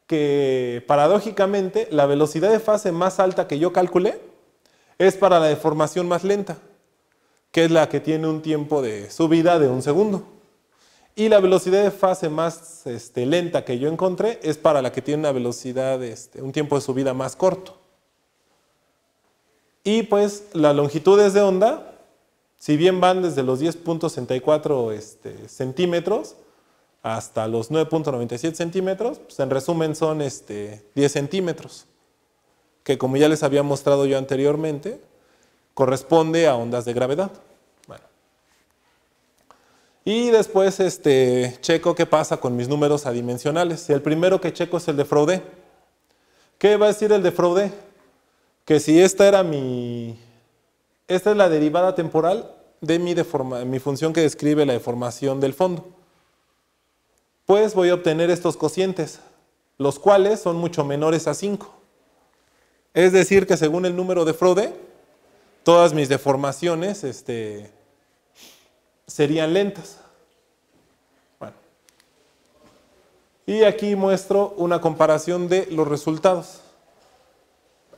[SPEAKER 2] que paradójicamente la velocidad de fase más alta que yo calculé es para la deformación más lenta, que es la que tiene un tiempo de subida de 1 segundo. Y la velocidad de fase más lenta que yo encontré es para la que tiene una velocidad, un tiempo de subida más corto. Y pues las longitudes de onda, si bien van desde los 10.64 centímetros hasta los 9.97 centímetros, pues en resumen son 10 centímetros. que como ya les había mostrado yo anteriormente, corresponde a ondas de gravedad. Bueno. Y después checo qué pasa con mis números adimensionales. Y el primero que checo es el de Froude. ¿Qué va a decir el de Froude? Que si esta es la derivada temporal de mi función que describe la deformación del fondo, pues voy a obtener estos cocientes, los cuales son mucho menores a 5. Es decir, que según el número de Froude, todas mis deformaciones serían lentas. Bueno. Y aquí muestro una comparación de los resultados.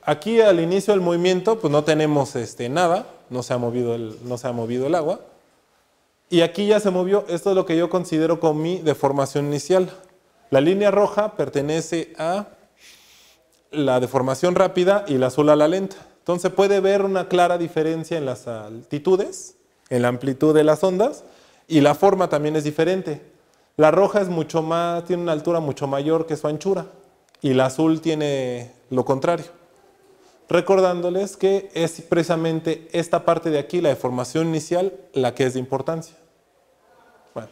[SPEAKER 2] Aquí al inicio del movimiento pues no tenemos nada, no se ha movido el agua. Y aquí ya se movió, esto es lo que yo considero como mi deformación inicial. La línea roja pertenece a la deformación rápida y la azul a la lenta. Entonces puede ver una clara diferencia en las altitudes, en la amplitud de las ondas, y la forma también es diferente. La roja es tiene una altura mucho mayor que su anchura, y la azul tiene lo contrario. Recordándoles que es precisamente esta parte de aquí, la deformación inicial, la que es de importancia. Bueno.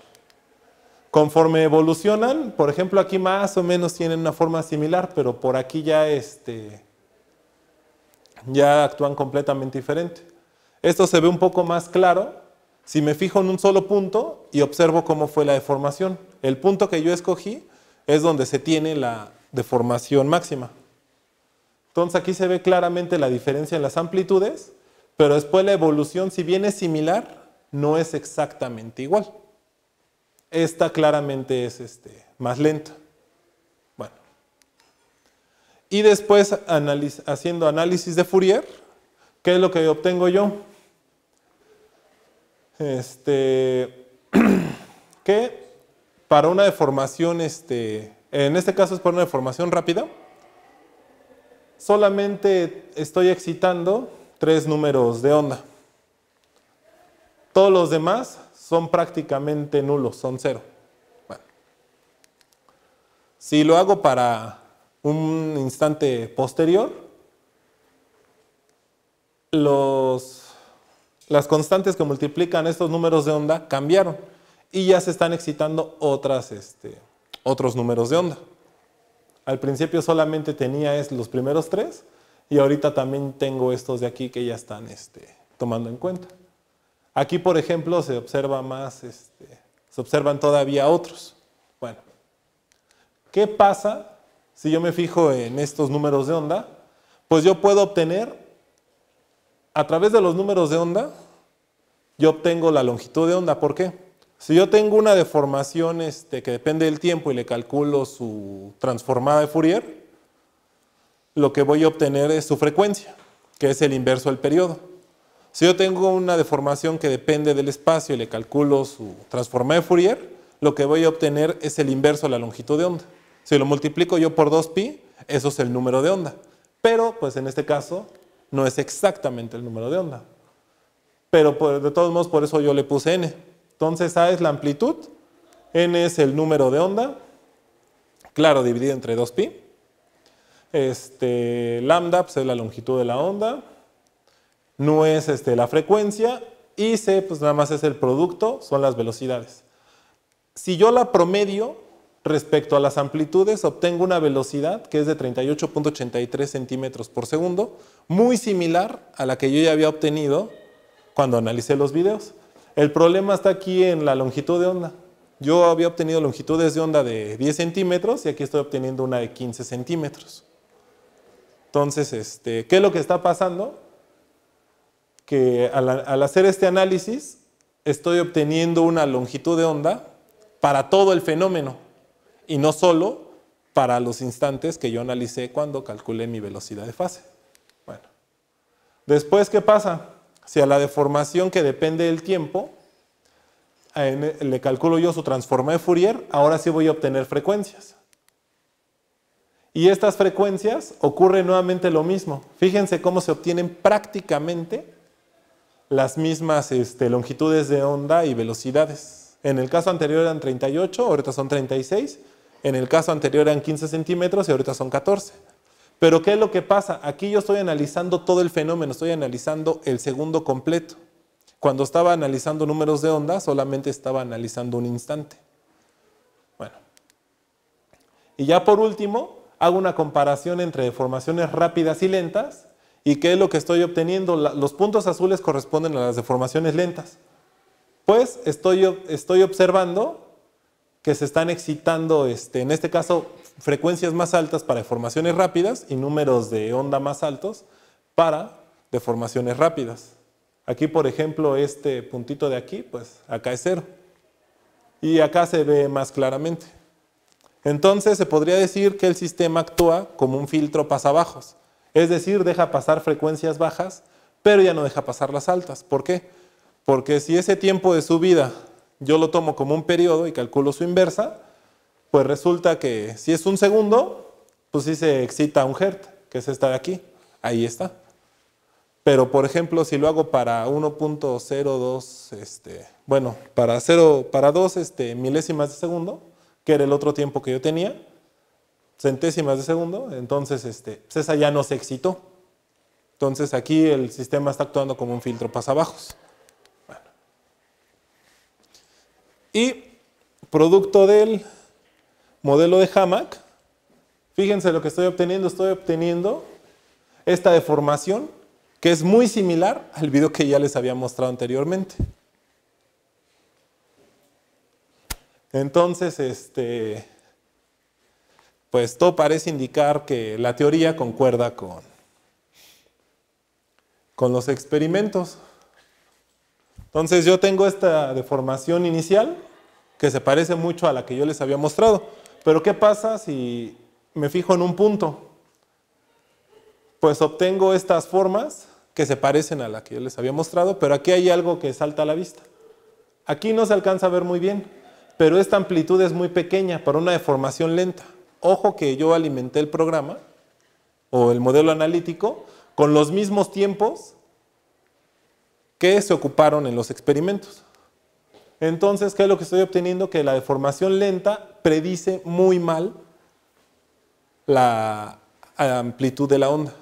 [SPEAKER 2] Conforme evolucionan, por ejemplo, aquí más o menos tienen una forma similar, pero por aquí ya actúan completamente diferente. Esto se ve un poco más claro si me fijo en un solo punto y observo cómo fue la deformación. El punto que yo escogí es donde se tiene la deformación máxima. Entonces aquí se ve claramente la diferencia en las amplitudes, pero después la evolución, si bien es similar, no es exactamente igual. Esta claramente es más lenta. Bueno. Y después, haciendo análisis de Fourier, ¿qué es lo que obtengo yo? Que para una deformación, en este caso es para una deformación rápida, solamente estoy excitando 3 números de onda. Todos los demás son prácticamente nulos, son 0. Bueno. Si lo hago para un instante posterior, las constantes que multiplican estos números de onda cambiaron y ya se están excitando otros números de onda. Al principio solamente tenía los primeros 3 y ahorita también tengo estos de aquí que ya están tomando en cuenta. Aquí, por ejemplo, se observan todavía otros. Bueno, ¿qué pasa si yo me fijo en estos números de onda? Pues yo puedo obtener, a través de los números de onda, yo obtengo la longitud de onda. ¿Por qué? Si yo tengo una deformación que depende del tiempo y le calculo su transformada de Fourier, lo que voy a obtener es su frecuencia, que es el inverso del periodo. Si yo tengo una deformación que depende del espacio y le calculo su transformada de Fourier, lo que voy a obtener es el inverso de la longitud de onda. Si lo multiplico yo por 2pi, eso es el número de onda. Pero, pues en este caso, no es exactamente el número de onda. Pero de todos modos, por eso yo le puse n. Entonces A es la amplitud, n es el número de onda, claro, dividido entre 2pi. Lambda pues, es la longitud de la onda, nu es la frecuencia y c pues nada más es el producto, son las velocidades. Si yo la promedio respecto a las amplitudes, obtengo una velocidad que es de 38.83 centímetros por segundo, muy similar a la que yo ya había obtenido cuando analicé los videos. El problema está aquí en la longitud de onda. Yo había obtenido longitudes de onda de 10 centímetros y aquí estoy obteniendo una de 15 centímetros. Entonces, ¿qué es lo que está pasando? Que al hacer este análisis estoy obteniendo una longitud de onda para todo el fenómeno y no solo para los instantes que yo analicé cuando calculé mi velocidad de fase. Bueno, después, ¿qué pasa? Si a la deformación que depende del tiempo le calculo yo su transformada de Fourier, ahora sí voy a obtener frecuencias. Y estas frecuencias ocurre nuevamente lo mismo. Fíjense cómo se obtienen prácticamente las mismas longitudes de onda y velocidades. En el caso anterior eran 38, ahorita son 36. En el caso anterior eran 15 centímetros y ahorita son 14. Pero ¿qué es lo que pasa? Aquí yo estoy analizando todo el fenómeno, estoy analizando el segundo completo. Cuando estaba analizando números de onda, solamente estaba analizando un instante. Bueno. Y ya por último, hago una comparación entre deformaciones rápidas y lentas. ¿Y qué es lo que estoy obteniendo? Los puntos azules corresponden a las deformaciones lentas. Pues estoy observando que se están excitando, en este caso, frecuencias más altas para deformaciones rápidas y números de onda más altos para deformaciones rápidas. Aquí, por ejemplo, este puntito de aquí, pues acá es 0. Y acá se ve más claramente. Entonces, se podría decir que el sistema actúa como un filtro pasabajos. Es decir, deja pasar frecuencias bajas, pero ya no deja pasar las altas. ¿Por qué? Porque si ese tiempo de subida yo lo tomo como un periodo y calculo su inversa, pues resulta que si es un segundo, pues sí se excita un hertz, que es esta de aquí. Ahí está. Pero, por ejemplo, si lo hago para 1.02, bueno, para 2 milésimas de segundo, que era el otro tiempo que yo tenía, centésimas de segundo, entonces pues esa ya no se excitó. Entonces aquí el sistema está actuando como un filtro pasabajos. Bueno. Y producto del modelo de Hamac, fíjense lo que estoy obteniendo esta deformación que es muy similar al video que ya les había mostrado anteriormente. Entonces, pues todo parece indicar que la teoría concuerda con los experimentos. Entonces yo tengo esta deformación inicial que se parece mucho a la que yo les había mostrado. Pero ¿qué pasa si me fijo en un punto? Pues obtengo estas formas que se parecen a la que yo les había mostrado, pero aquí hay algo que salta a la vista. Aquí no se alcanza a ver muy bien, pero esta amplitud es muy pequeña para una deformación lenta. Ojo que yo alimenté el programa o el modelo analítico con los mismos tiempos que se ocuparon en los experimentos. Entonces, ¿qué es lo que estoy obteniendo? Que la deformación lenta predice muy mal la amplitud de la onda.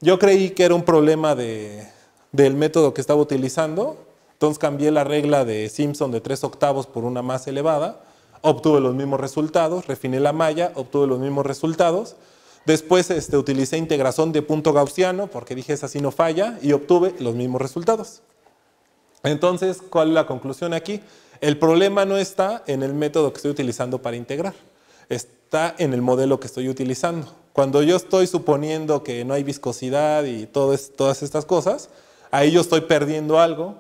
[SPEAKER 2] Yo creí que era un problema del método que estaba utilizando, entonces cambié la regla de Simpson de 3/8 por una más elevada, obtuve los mismos resultados, refiné la malla, obtuve los mismos resultados. Después utilicé integrazón de punto gaussiano porque dije esa sí no falla y obtuve los mismos resultados. Entonces, ¿cuál es la conclusión aquí? El problema no está en el método que estoy utilizando para integrar, está en el modelo que estoy utilizando. Cuando yo estoy suponiendo que no hay viscosidad y todas estas cosas, ahí yo estoy perdiendo algo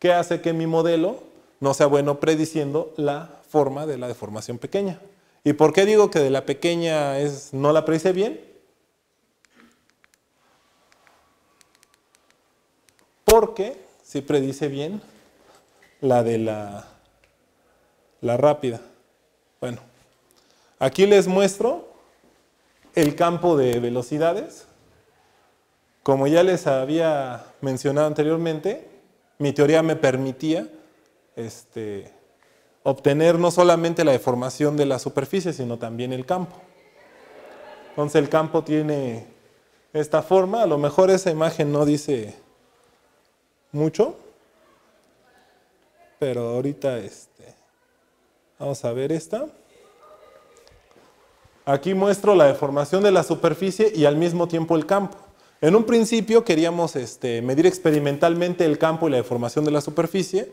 [SPEAKER 2] que hace que mi modelo no sea bueno prediciendo la forma de la deformación pequeña. ¿Y por qué digo que de la pequeña no la predice bien? Porque sí predice bien la de la rápida. Bueno, aquí les muestro el campo de velocidades. Como ya les había mencionado anteriormente, mi teoría me permitía obtener no solamente la deformación de la superficie, sino también el campo. Entonces el campo tiene esta forma, a lo mejor esa imagen no dice mucho, pero ahorita vamos a ver esta. Aquí muestro la deformación de la superficie y al mismo tiempo el campo. En un principio queríamos medir experimentalmente el campo y la deformación de la superficie,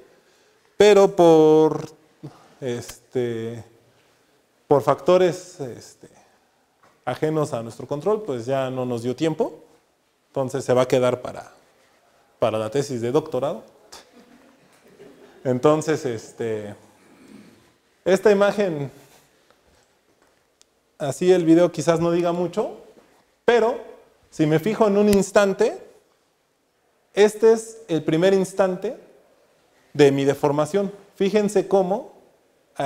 [SPEAKER 2] pero por factores ajenos a nuestro control, pues ya no nos dio tiempo. Entonces se va a quedar para la tesis de doctorado. Entonces, esta imagen, así el video quizás no diga mucho, pero si me fijo en un instante, este es el primer instante de mi deformación. Fíjense cómo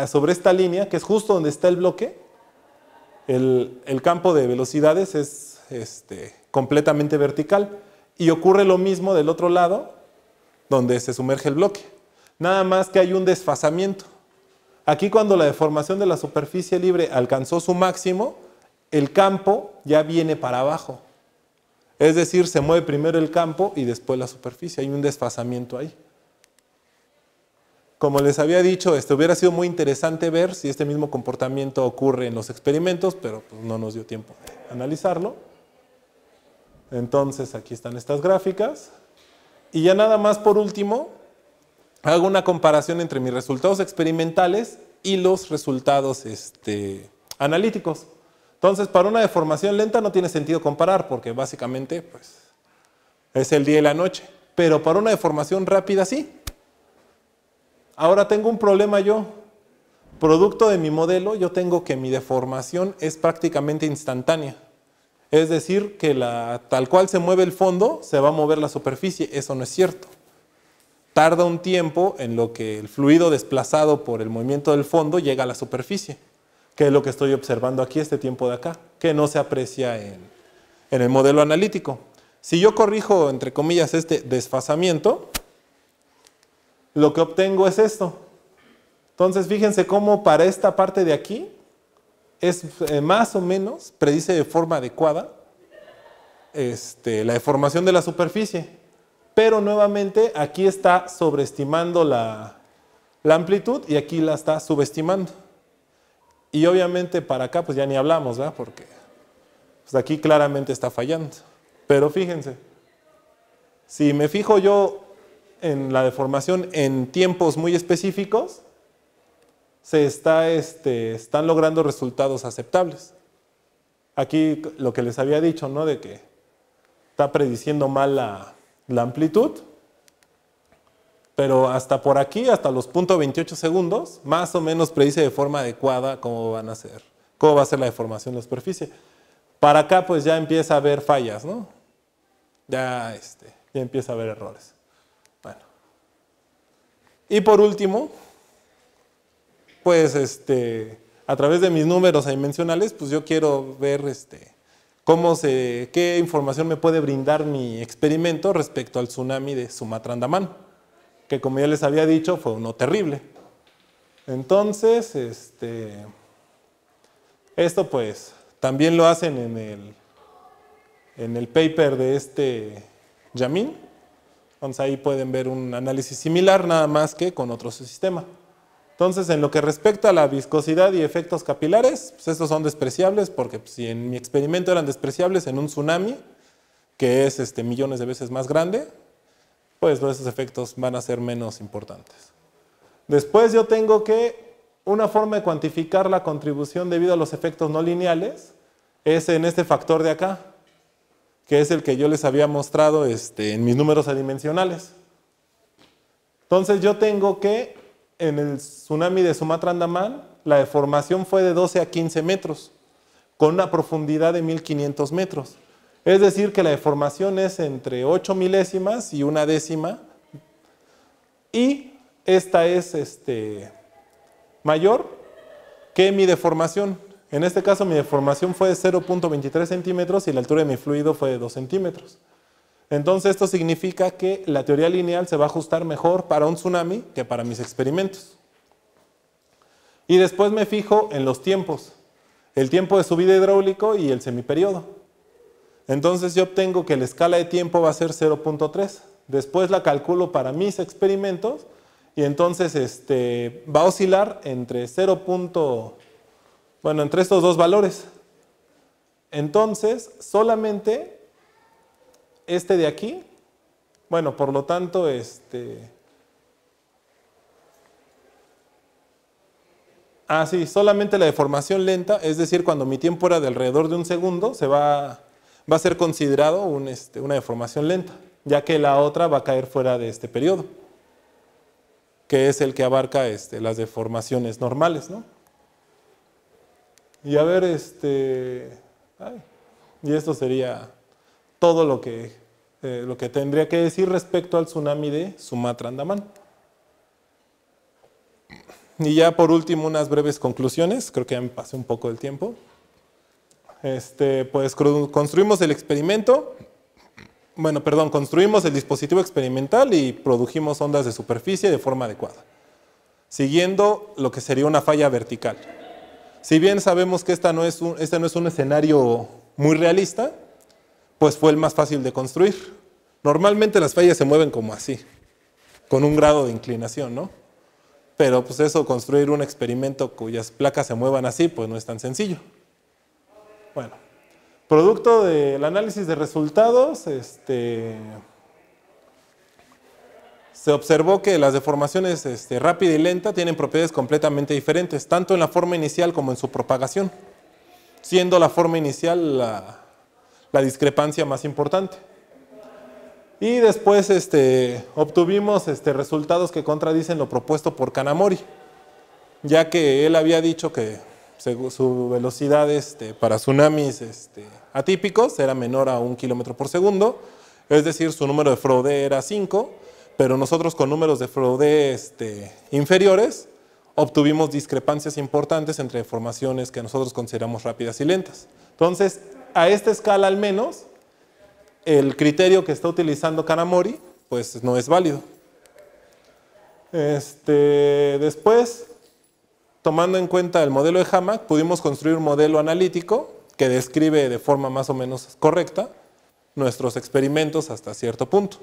[SPEAKER 2] sobre esta línea, que es justo donde está el bloque, el campo de velocidades es completamente vertical. Y ocurre lo mismo del otro lado, donde se sumerge el bloque. Nada más que hay un desfasamiento. Aquí cuando la deformación de la superficie libre alcanzó su máximo, el campo ya viene para abajo. Es decir, se mueve primero el campo y después la superficie. Hay un desfasamiento ahí. Como les había dicho, hubiera sido muy interesante ver si este mismo comportamiento ocurre en los experimentos, pero pues no nos dio tiempo de analizarlo. Entonces, aquí están estas gráficas. Y ya nada más por último, hago una comparación entre mis resultados experimentales y los resultados analíticos. Entonces, para una deformación lenta no tiene sentido comparar, porque básicamente pues, es el día y la noche. Pero para una deformación rápida sí. Ahora tengo un problema yo. Producto de mi modelo, yo tengo que mi deformación es prácticamente instantánea. Es decir, que tal cual se mueve el fondo, se va a mover la superficie. Eso no es cierto. Tarda un tiempo en lo que el fluido desplazado por el movimiento del fondo llega a la superficie, que es lo que estoy observando aquí, este tiempo de acá, que no se aprecia en el modelo analítico. Si yo corrijo, entre comillas, este desfasamiento, lo que obtengo es esto. Entonces, fíjense cómo para esta parte de aquí es más o menos, predice de forma adecuada la deformación de la superficie. Pero nuevamente aquí está sobreestimando la amplitud y aquí la está subestimando. Y obviamente para acá pues ya ni hablamos, ¿verdad? Porque pues aquí claramente está fallando. Pero fíjense, si me fijo yo en la deformación en tiempos muy específicos, están logrando resultados aceptables. Aquí lo que les había dicho, ¿no? De que está prediciendo mal la amplitud, pero hasta por aquí, hasta los 0.28 segundos, más o menos predice de forma adecuada cómo va a ser la deformación de la superficie. Para acá pues ya empieza a haber fallas, ¿no? Ya empieza a haber errores. Bueno. Y por último, pues a través de mis números adimensionales, pues yo quiero ver qué información me puede brindar mi experimento respecto al tsunami de Sumatra Andaman, que como ya les había dicho fue uno terrible. Entonces, esto pues también lo hacen en el paper de Yamin. Entonces ahí pueden ver un análisis similar, nada más que con otro sistema. Entonces, en lo que respecta a la viscosidad y efectos capilares, pues estos son despreciables, porque pues, si en mi experimento eran despreciables, en un tsunami, que es millones de veces más grande, pues esos efectos van a ser menos importantes. Después yo tengo que, una forma de cuantificar la contribución debido a los efectos no lineales, es en este factor de acá, que es el que yo les había mostrado en mis números adimensionales. Entonces yo tengo que, en el tsunami de Sumatra Andaman, la deformación fue de 12 a 15 metros, con una profundidad de 1500 metros. Es decir, que la deformación es entre 8 milésimas y 1 décima, y esta es mayor que mi deformación. En este caso mi deformación fue de 0.23 centímetros y la altura de mi fluido fue de 2 centímetros. Entonces esto significa que la teoría lineal se va a ajustar mejor para un tsunami que para mis experimentos. Y después me fijo en los tiempos, el tiempo de subida hidráulico y el semiperiodo. Entonces yo obtengo que la escala de tiempo va a ser 0.3. Después la calculo para mis experimentos y entonces va a oscilar entre entre estos dos valores. Entonces solamente de aquí, bueno, por lo tanto, solamente la deformación lenta, es decir, cuando mi tiempo era de alrededor de 1 segundo, va a ser considerado una deformación lenta, ya que la otra va a caer fuera de este periodo, que es el que abarca las deformaciones normales, ¿no? Y a ver, y esto sería todo lo que tendría que decir respecto al tsunami de Sumatra Andaman. Y ya por último unas breves conclusiones, creo que ya me pasé un poco del tiempo. Pues construimos el experimento, construimos el dispositivo experimental y produjimos ondas de superficie de forma adecuada, siguiendo lo que sería una falla vertical. Si bien sabemos que este no es un escenario muy realista, pues fue el más fácil de construir. Normalmente las fallas se mueven como así, con un grado de inclinación, ¿no? Pero pues eso, construir un experimento cuyas placas se muevan así, pues no es tan sencillo. Bueno, producto del análisis de resultados, se observó que las deformaciones rápida y lenta tienen propiedades completamente diferentes, tanto en la forma inicial como en su propagación, siendo la forma inicial la discrepancia más importante. Y después obtuvimos resultados que contradicen lo propuesto por Kanamori, ya que él había dicho que su velocidad para tsunamis atípicos era menor a 1 kilómetro por segundo, es decir, su número de Froude era 5, pero nosotros con números de Froude inferiores obtuvimos discrepancias importantes entre deformaciones que nosotros consideramos rápidas y lentas. Entonces, a esta escala al menos, el criterio que está utilizando Kanamori pues no es válido. Después, tomando en cuenta el modelo de Hamac, pudimos construir un modelo analítico que describe de forma más o menos correcta nuestros experimentos hasta cierto punto.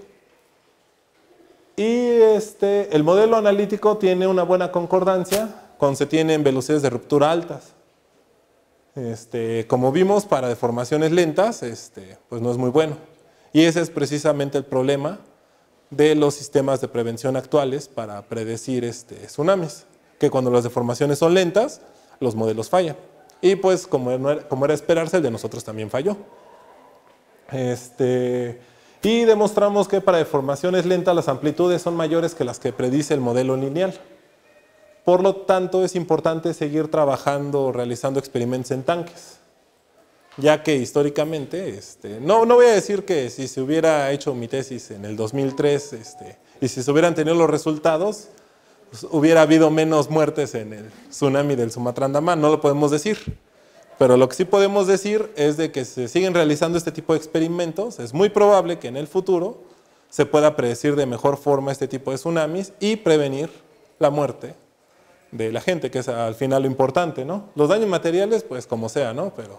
[SPEAKER 2] Y el modelo analítico tiene una buena concordancia cuando se tienen velocidades de ruptura altas. Como vimos, para deformaciones lentas, pues no es muy bueno. Y ese es precisamente el problema de los sistemas de prevención actuales para predecir tsunamis, que cuando las deformaciones son lentas, los modelos fallan. Y pues, como era esperarse, el de nosotros también falló. Y demostramos que para deformaciones lentas las amplitudes son mayores que las que predice el modelo lineal. Por lo tanto, es importante seguir trabajando, realizando experimentos en tanques, ya que históricamente, no voy a decir que si se hubiera hecho mi tesis en el 2003 y si se hubieran tenido los resultados, pues hubiera habido menos muertes en el tsunami del Sumatra Andaman, no lo podemos decir. Pero lo que sí podemos decir es de que se siguen realizando este tipo de experimentos, es muy probable que en el futuro se pueda predecir de mejor forma este tipo de tsunamis y prevenir la muerte de la gente, que es al final lo importante, ¿no? Los daños materiales, pues como sea, ¿no? Pero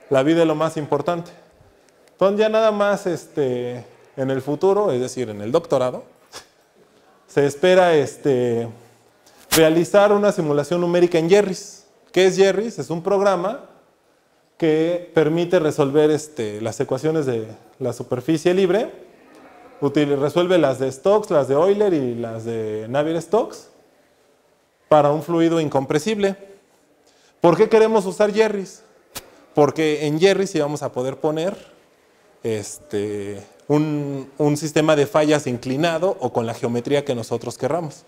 [SPEAKER 2] la vida es lo más importante. Entonces ya nada más en el futuro, es decir, en el doctorado, se espera realizar una simulación numérica en Jerris. ¿Qué es Jerris? Es un programa que permite resolver las ecuaciones de la superficie libre, resuelve las de Stokes, las de Euler y las de Navier-Stokes para un fluido incompresible. ¿Por qué queremos usar Jerris? Porque en Jerris íbamos a poder poner un sistema de fallas inclinado o con la geometría que nosotros querramos.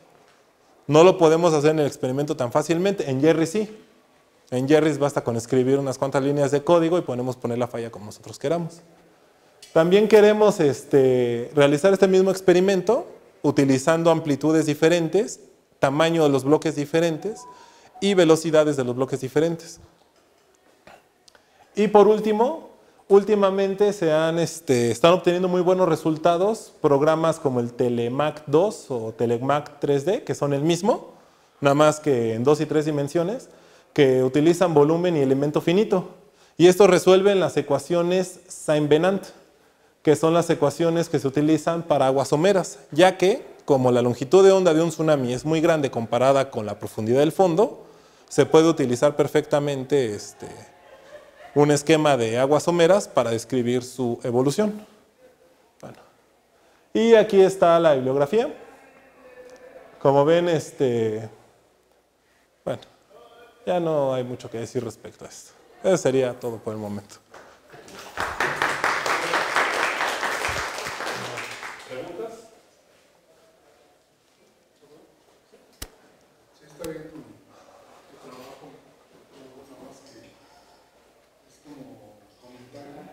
[SPEAKER 2] No lo podemos hacer en el experimento tan fácilmente, en Jerris sí. En Jerris basta con escribir unas cuantas líneas de código y podemos poner la falla como nosotros queramos. También queremos realizar este mismo experimento utilizando amplitudes diferentes, tamaño de los bloques diferentes y velocidades de los bloques diferentes. Y por último, últimamente están obteniendo muy buenos resultados programas como el Telemac 2 o Telemac 3D, que son el mismo, nada más que en 2 y 3 dimensiones, que utilizan volumen y elemento finito. Y esto resuelven las ecuaciones Saint-Venant, que son las ecuaciones que se utilizan para aguas someras, ya que como la longitud de onda de un tsunami es muy grande comparada con la profundidad del fondo, se puede utilizar perfectamente un esquema de aguas someras para describir su evolución. Bueno. Y aquí está la bibliografía. Como ven, bueno, ya no hay mucho que decir respecto a esto. Eso sería todo por el momento. ¿Preguntas?
[SPEAKER 3] Sí, está bien tu trabajo, nada más que es como comentario,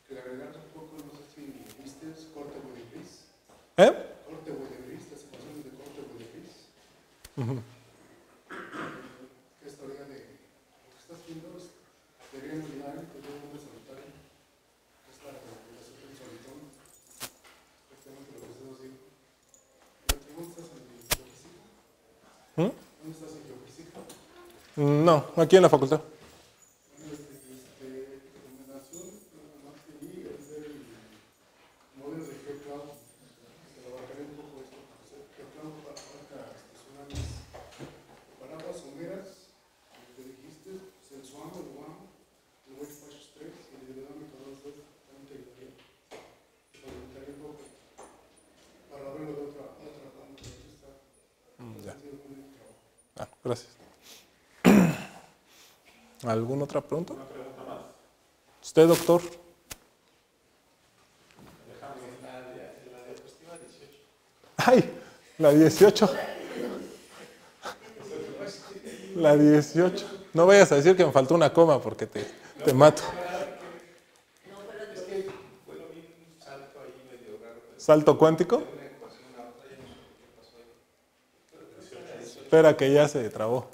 [SPEAKER 3] que le agregaron un poco, no sé si viste, es corte Woodley-Gris. Corte Woodley-Gris, las ecuaciones de corte Woodley-Gris. Esta idea de lo que estás viendo es teoría lineal, teoría de onda solitaria, que es la relación del solitón, exactamente lo que ustedes digo. ¿La pregunta es en el profesor?
[SPEAKER 2] No, aquí en la facultad.
[SPEAKER 3] Recomendación, nada más que vi, es el modelo de G-Cloud. Trabajaré un poco esto. G-Cloud abarca tsunamis para aguas someras, que dijiste, el SWAM, el WAM, el Wave Patch 3 y el dinámico 2.2 también te ayudaría. Preguntaré un poco para verlo de otra forma, pero aquí está.
[SPEAKER 2] Ya.
[SPEAKER 3] Ha sido muy buen trabajo.
[SPEAKER 2] Ah, gracias. ¿Alguna otra pregunta?
[SPEAKER 1] Una pregunta más.
[SPEAKER 2] ¿Usted, doctor?
[SPEAKER 4] La diapositiva 18.
[SPEAKER 2] ¡Ay! La 18. La 18. No vayas a decir que me faltó una coma porque te mato.
[SPEAKER 4] Es que, bueno, vi un salto ahí medio raro.
[SPEAKER 2] ¿Salto cuántico?
[SPEAKER 4] De una ecuación a otra, ya no sé qué pasó ahí. Pero creo que era 18.
[SPEAKER 2] Espera que ya se trabó.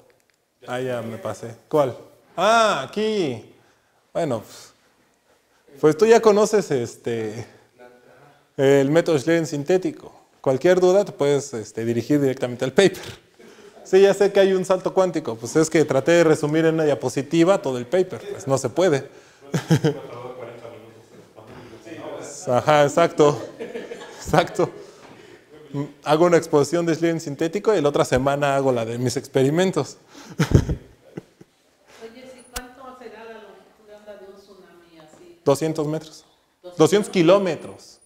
[SPEAKER 2] Ah, ya me pasé. ¿Cuál? Ah, aquí. Bueno, pues tú ya conoces el método Schleiden sintético. Cualquier duda te puedes dirigir directamente al paper. Sí, ya sé que hay un salto cuántico. Pues es que traté de resumir en una diapositiva todo el paper. Pues no se puede. Ajá, exacto. Exacto. Hago una exposición de Schleiden sintético y la otra semana hago la de mis experimentos.
[SPEAKER 5] Oye, ¿sí cuánto será la longitud de onda de un tsunami así?
[SPEAKER 2] 200 metros. 200 kilómetros.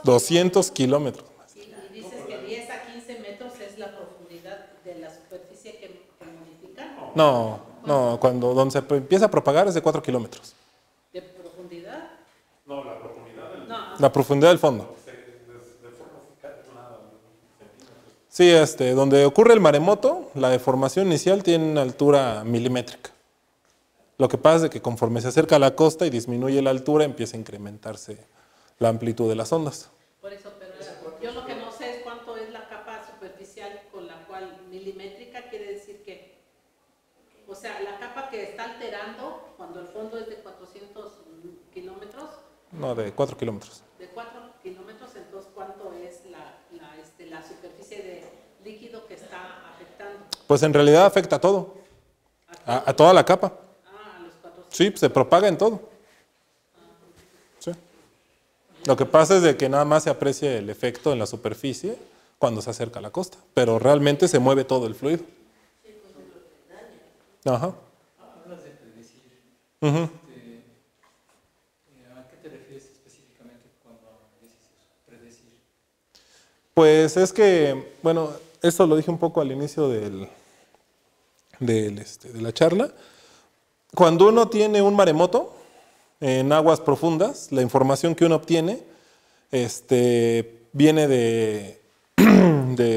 [SPEAKER 2] 200 kilómetros.
[SPEAKER 5] Y dices que 10 a 15 metros es la profundidad de la superficie que modifican.
[SPEAKER 2] No, donde se empieza a propagar es de 4 kilómetros.
[SPEAKER 5] ¿De profundidad?
[SPEAKER 1] No, la profundidad del
[SPEAKER 5] No.
[SPEAKER 2] La profundidad del fondo.
[SPEAKER 1] de forma fiscal es nada, centímetros.
[SPEAKER 2] Sí, donde ocurre el maremoto, la deformación inicial tiene una altura milimétrica. Lo que pasa es que conforme se acerca a la costa y disminuye la altura, empieza a incrementarse la amplitud de las ondas.
[SPEAKER 5] Por eso, pero yo lo que no sé es cuánto es la capa superficial con la cual milimétrica quiere decir que, o sea, la capa que está alterando cuando el fondo es de 400 kilómetros,
[SPEAKER 2] No, de 4 kilómetros.
[SPEAKER 5] de 4 kilómetros, entonces cuánto es la superficie de líquido que está afectando
[SPEAKER 2] Pues en realidad afecta a todo, a toda la capa.
[SPEAKER 5] a los 400.
[SPEAKER 2] Sí, se propaga en todo. Sí. Lo que pasa es de que nada más se aprecia el efecto en la superficie cuando se acerca a la costa, pero realmente se mueve todo el fluido. Ajá.
[SPEAKER 4] Hablas de predecir.
[SPEAKER 2] Ujú.
[SPEAKER 4] ¿A qué te refieres específicamente cuando dices eso? Predecir.
[SPEAKER 2] Pues es que, bueno, eso lo dije un poco al inicio de la charla. Cuando uno tiene un maremoto en aguas profundas, la información que uno obtiene viene de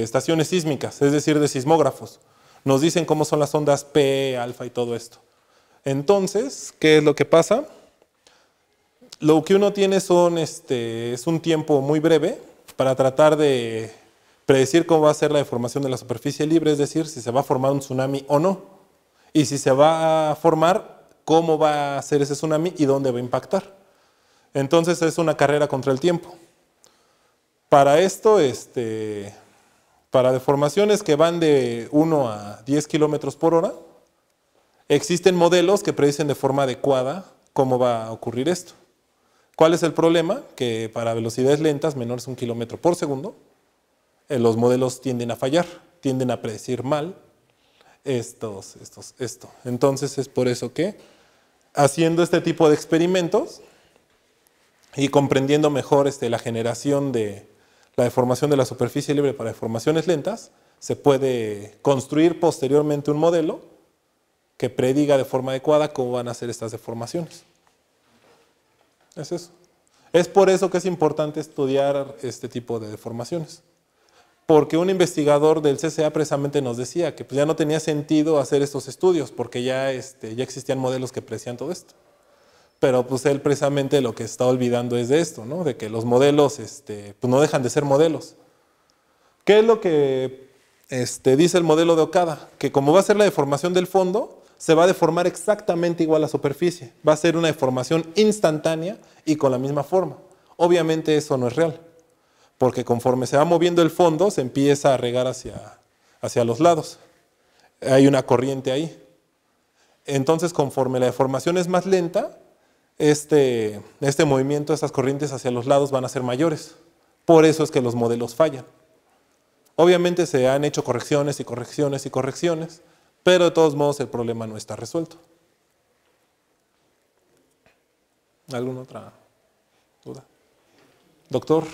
[SPEAKER 2] estaciones sísmicas, es decir, de sismógrafos. Nos dicen cómo son las ondas P, alfa y todo esto. Entonces, ¿qué es lo que pasa? Lo que uno tiene es un tiempo muy breve para tratar de predecir cómo va a ser la deformación de la superficie libre, es decir, si se va a formar un tsunami o no. Y si se va a formar, cómo va a ser ese tsunami y dónde va a impactar. Entonces es una carrera contra el tiempo. Para esto, para deformaciones que van de 1 a 10 kilómetros por hora, existen modelos que predicen de forma adecuada cómo va a ocurrir esto. ¿Cuál es el problema? Que para velocidades lentas menores a 1 kilómetro por segundo, los modelos tienden a fallar, tienden a predecir mal esto. Entonces es por eso que haciendo este tipo de experimentos y comprendiendo mejor la generación de la deformación de la superficie libre para deformaciones lentas, se puede construir posteriormente un modelo que prediga de forma adecuada cómo van a ser estas deformaciones. Es eso. Es por eso que es importante estudiar este tipo de deformaciones. Porque un investigador del CCA precisamente nos decía que pues ya no tenía sentido hacer estos estudios porque ya existían modelos que predecían todo esto. Pero pues él precisamente lo que está olvidando es de esto, ¿no? De que los modelos pues no dejan de ser modelos. ¿Qué es lo que dice el modelo de Okada? Que como va a ser la deformación del fondo, se va a deformar exactamente igual a la superficie. Va a ser una deformación instantánea y con la misma forma. Obviamente eso no es real. Porque conforme se va moviendo el fondo, se empieza a regar hacia los lados. hay una corriente ahí. Entonces, conforme la deformación es más lenta, este movimiento, estas corrientes hacia los lados van a ser mayores. Por eso es que los modelos fallan. Obviamente se han hecho correcciones y correcciones y correcciones, pero de todos modos el problema no está resuelto. ¿Alguna otra duda? Doctor,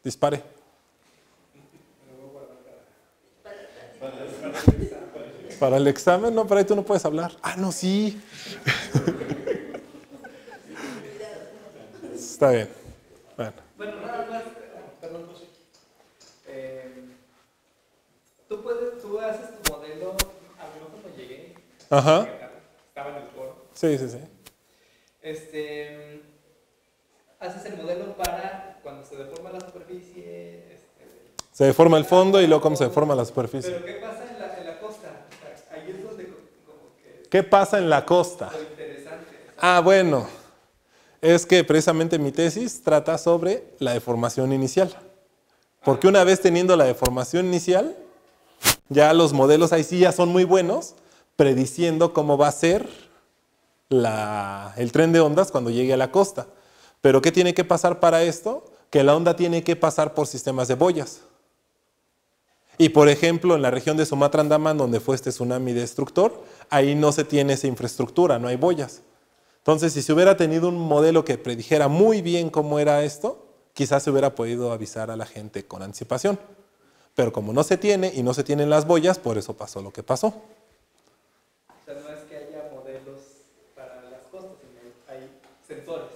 [SPEAKER 2] dispare. ¿Para el examen? No, para ahí tú no puedes hablar. Ah, no, sí. Está bien. Bueno.
[SPEAKER 4] Bueno, nada más, perdón, José. Tú haces tu modelo, a lo mejor cuando llegué,
[SPEAKER 2] Ajá.
[SPEAKER 4] estaba en el foro.
[SPEAKER 2] Sí, sí, sí.
[SPEAKER 4] Haces el modelo para cuando se deforma la superficie.
[SPEAKER 2] Se deforma el fondo y luego cómo se deforma la superficie.
[SPEAKER 4] Pero ¿qué pasa en la costa? O sea, ahí es donde como que
[SPEAKER 2] ¿Qué pasa en la costa?
[SPEAKER 4] lo interesante.
[SPEAKER 2] Ah, bueno. Es que precisamente mi tesis trata sobre la deformación inicial. Porque una vez teniendo la deformación inicial, ya los modelos ahí sí ya son muy buenos, prediciendo cómo va a ser el tren de ondas cuando llegue a la costa. Pero ¿qué tiene que pasar para esto? Que la onda tiene que pasar por sistemas de boyas. Y por ejemplo, en la región de Sumatra Andaman, donde fue este tsunami destructor, ahí no se tiene esa infraestructura, no hay boyas. Entonces, si se hubiera tenido un modelo que predijera muy bien cómo era esto, quizás se hubiera podido avisar a la gente con anticipación. Pero como no se tiene y no se tienen las boyas, por eso pasó lo que pasó.
[SPEAKER 4] O sea, no es que haya modelos para las costas, sino hay sensores.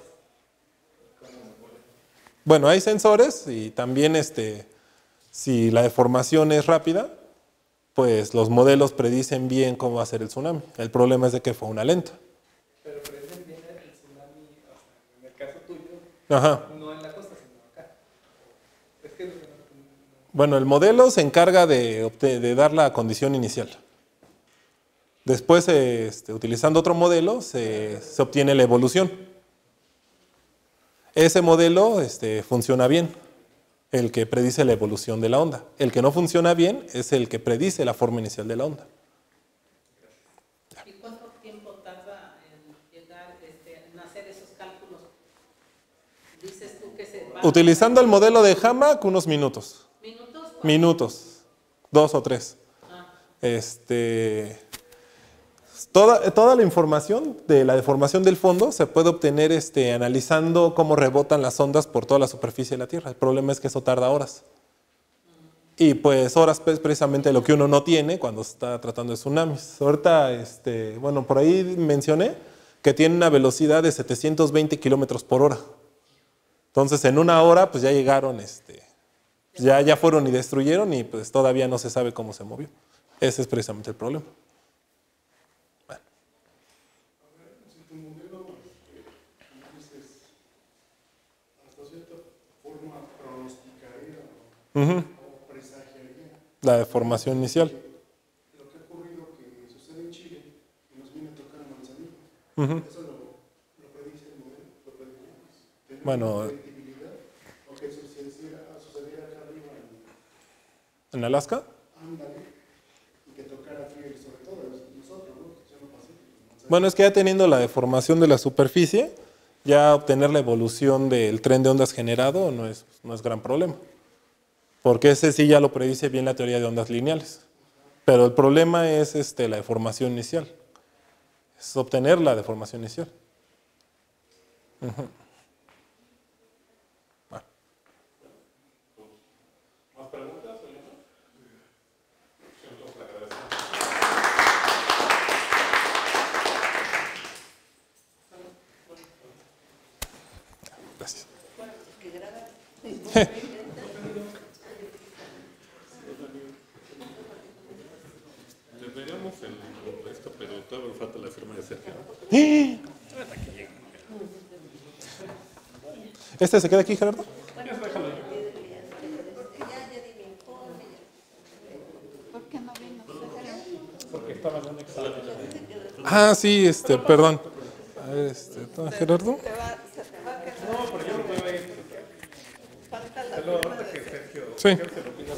[SPEAKER 2] Bueno, hay sensores y también si la deformación es rápida, pues los modelos predicen bien cómo va a ser el tsunami. El problema es de que fue una lenta.
[SPEAKER 4] Pero predicen bien el tsunami, o sea, en el caso tuyo,
[SPEAKER 2] Ajá.
[SPEAKER 4] no en la costa, sino acá. Es que...
[SPEAKER 2] Bueno, el modelo se encarga de dar la condición inicial. Después, utilizando otro modelo, se obtiene la evolución. Ese modelo funciona bien, el que predice la evolución de la onda. El que no funciona bien es el que predice la forma inicial de la onda.
[SPEAKER 5] ¿Y cuánto tiempo tarda en llegar, en hacer esos cálculos? Dices tú que se va...
[SPEAKER 2] Utilizando el modelo de Hamac, unos minutos.
[SPEAKER 5] ¿Minutos?
[SPEAKER 2] Minutos, 2 o 3.
[SPEAKER 5] Ah.
[SPEAKER 2] Toda la información de la deformación del fondo se puede obtener analizando cómo rebotan las ondas por toda la superficie de la Tierra. El problema es que eso tarda horas. Y pues horas es precisamente lo que uno no tiene cuando está tratando de tsunamis. Ahorita, bueno, por ahí mencioné que tiene una velocidad de 720 kilómetros por hora. Entonces, en una hora, pues ya llegaron, ya fueron y destruyeron y pues todavía no se sabe cómo se movió. Ese es precisamente el problema.
[SPEAKER 3] Si tu modelo, dices, hasta cierta forma pronosticaría o presagiaría
[SPEAKER 2] La deformación inicial.
[SPEAKER 3] lo que ha ocurrido que sucede en Chile y nos viene a tocar a Manzanillo. Eso lo predice el modelo, lo predicimos. ¿Tiene
[SPEAKER 2] Bueno,
[SPEAKER 3] predictibilidad? ¿O que sucediera acá arriba
[SPEAKER 2] ¿en Alaska?
[SPEAKER 3] ándale, y que tocara aquí sobre todo nosotros, ¿no? Océano Pacífico.
[SPEAKER 2] Bueno, es que ya teniendo la deformación de la superficie, ya obtener la evolución del tren de ondas generado no es gran problema. Porque ese sí ya lo predice bien la teoría de ondas lineales. Pero el problema es la deformación inicial. Es obtener la deformación inicial. Bueno.
[SPEAKER 1] ¿Más preguntas?
[SPEAKER 2] Gracias.
[SPEAKER 1] Deberíamos esto, pero todavía falta la firma de Sergio.
[SPEAKER 2] ¿Este se queda aquí, Gerardo?
[SPEAKER 6] ¿Por qué no vino?
[SPEAKER 1] Porque estaba en un examen.
[SPEAKER 2] Ah, sí, perdón. A ver, ¿toma Gerardo?
[SPEAKER 6] Se te va a quedar.
[SPEAKER 1] No, pero yo lo veo ahí.
[SPEAKER 6] Falta la
[SPEAKER 1] Luego,
[SPEAKER 6] firma
[SPEAKER 1] ahorita
[SPEAKER 6] de
[SPEAKER 1] que Sergio
[SPEAKER 2] Sí.
[SPEAKER 1] se lo pida.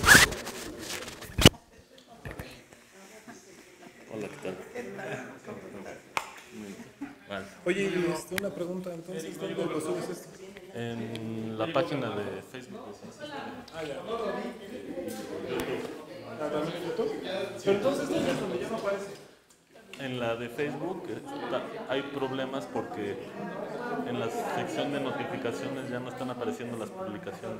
[SPEAKER 2] Oye, una pregunta, entonces, ¿dónde lo subes esto?
[SPEAKER 7] En la página de Facebook.
[SPEAKER 2] Ah, ya. ¿También en YouTube? Pero entonces, ¿dónde es donde ya no aparece?
[SPEAKER 7] En la de Facebook hay problemas porque en la sección de notificaciones ya no están apareciendo las publicaciones.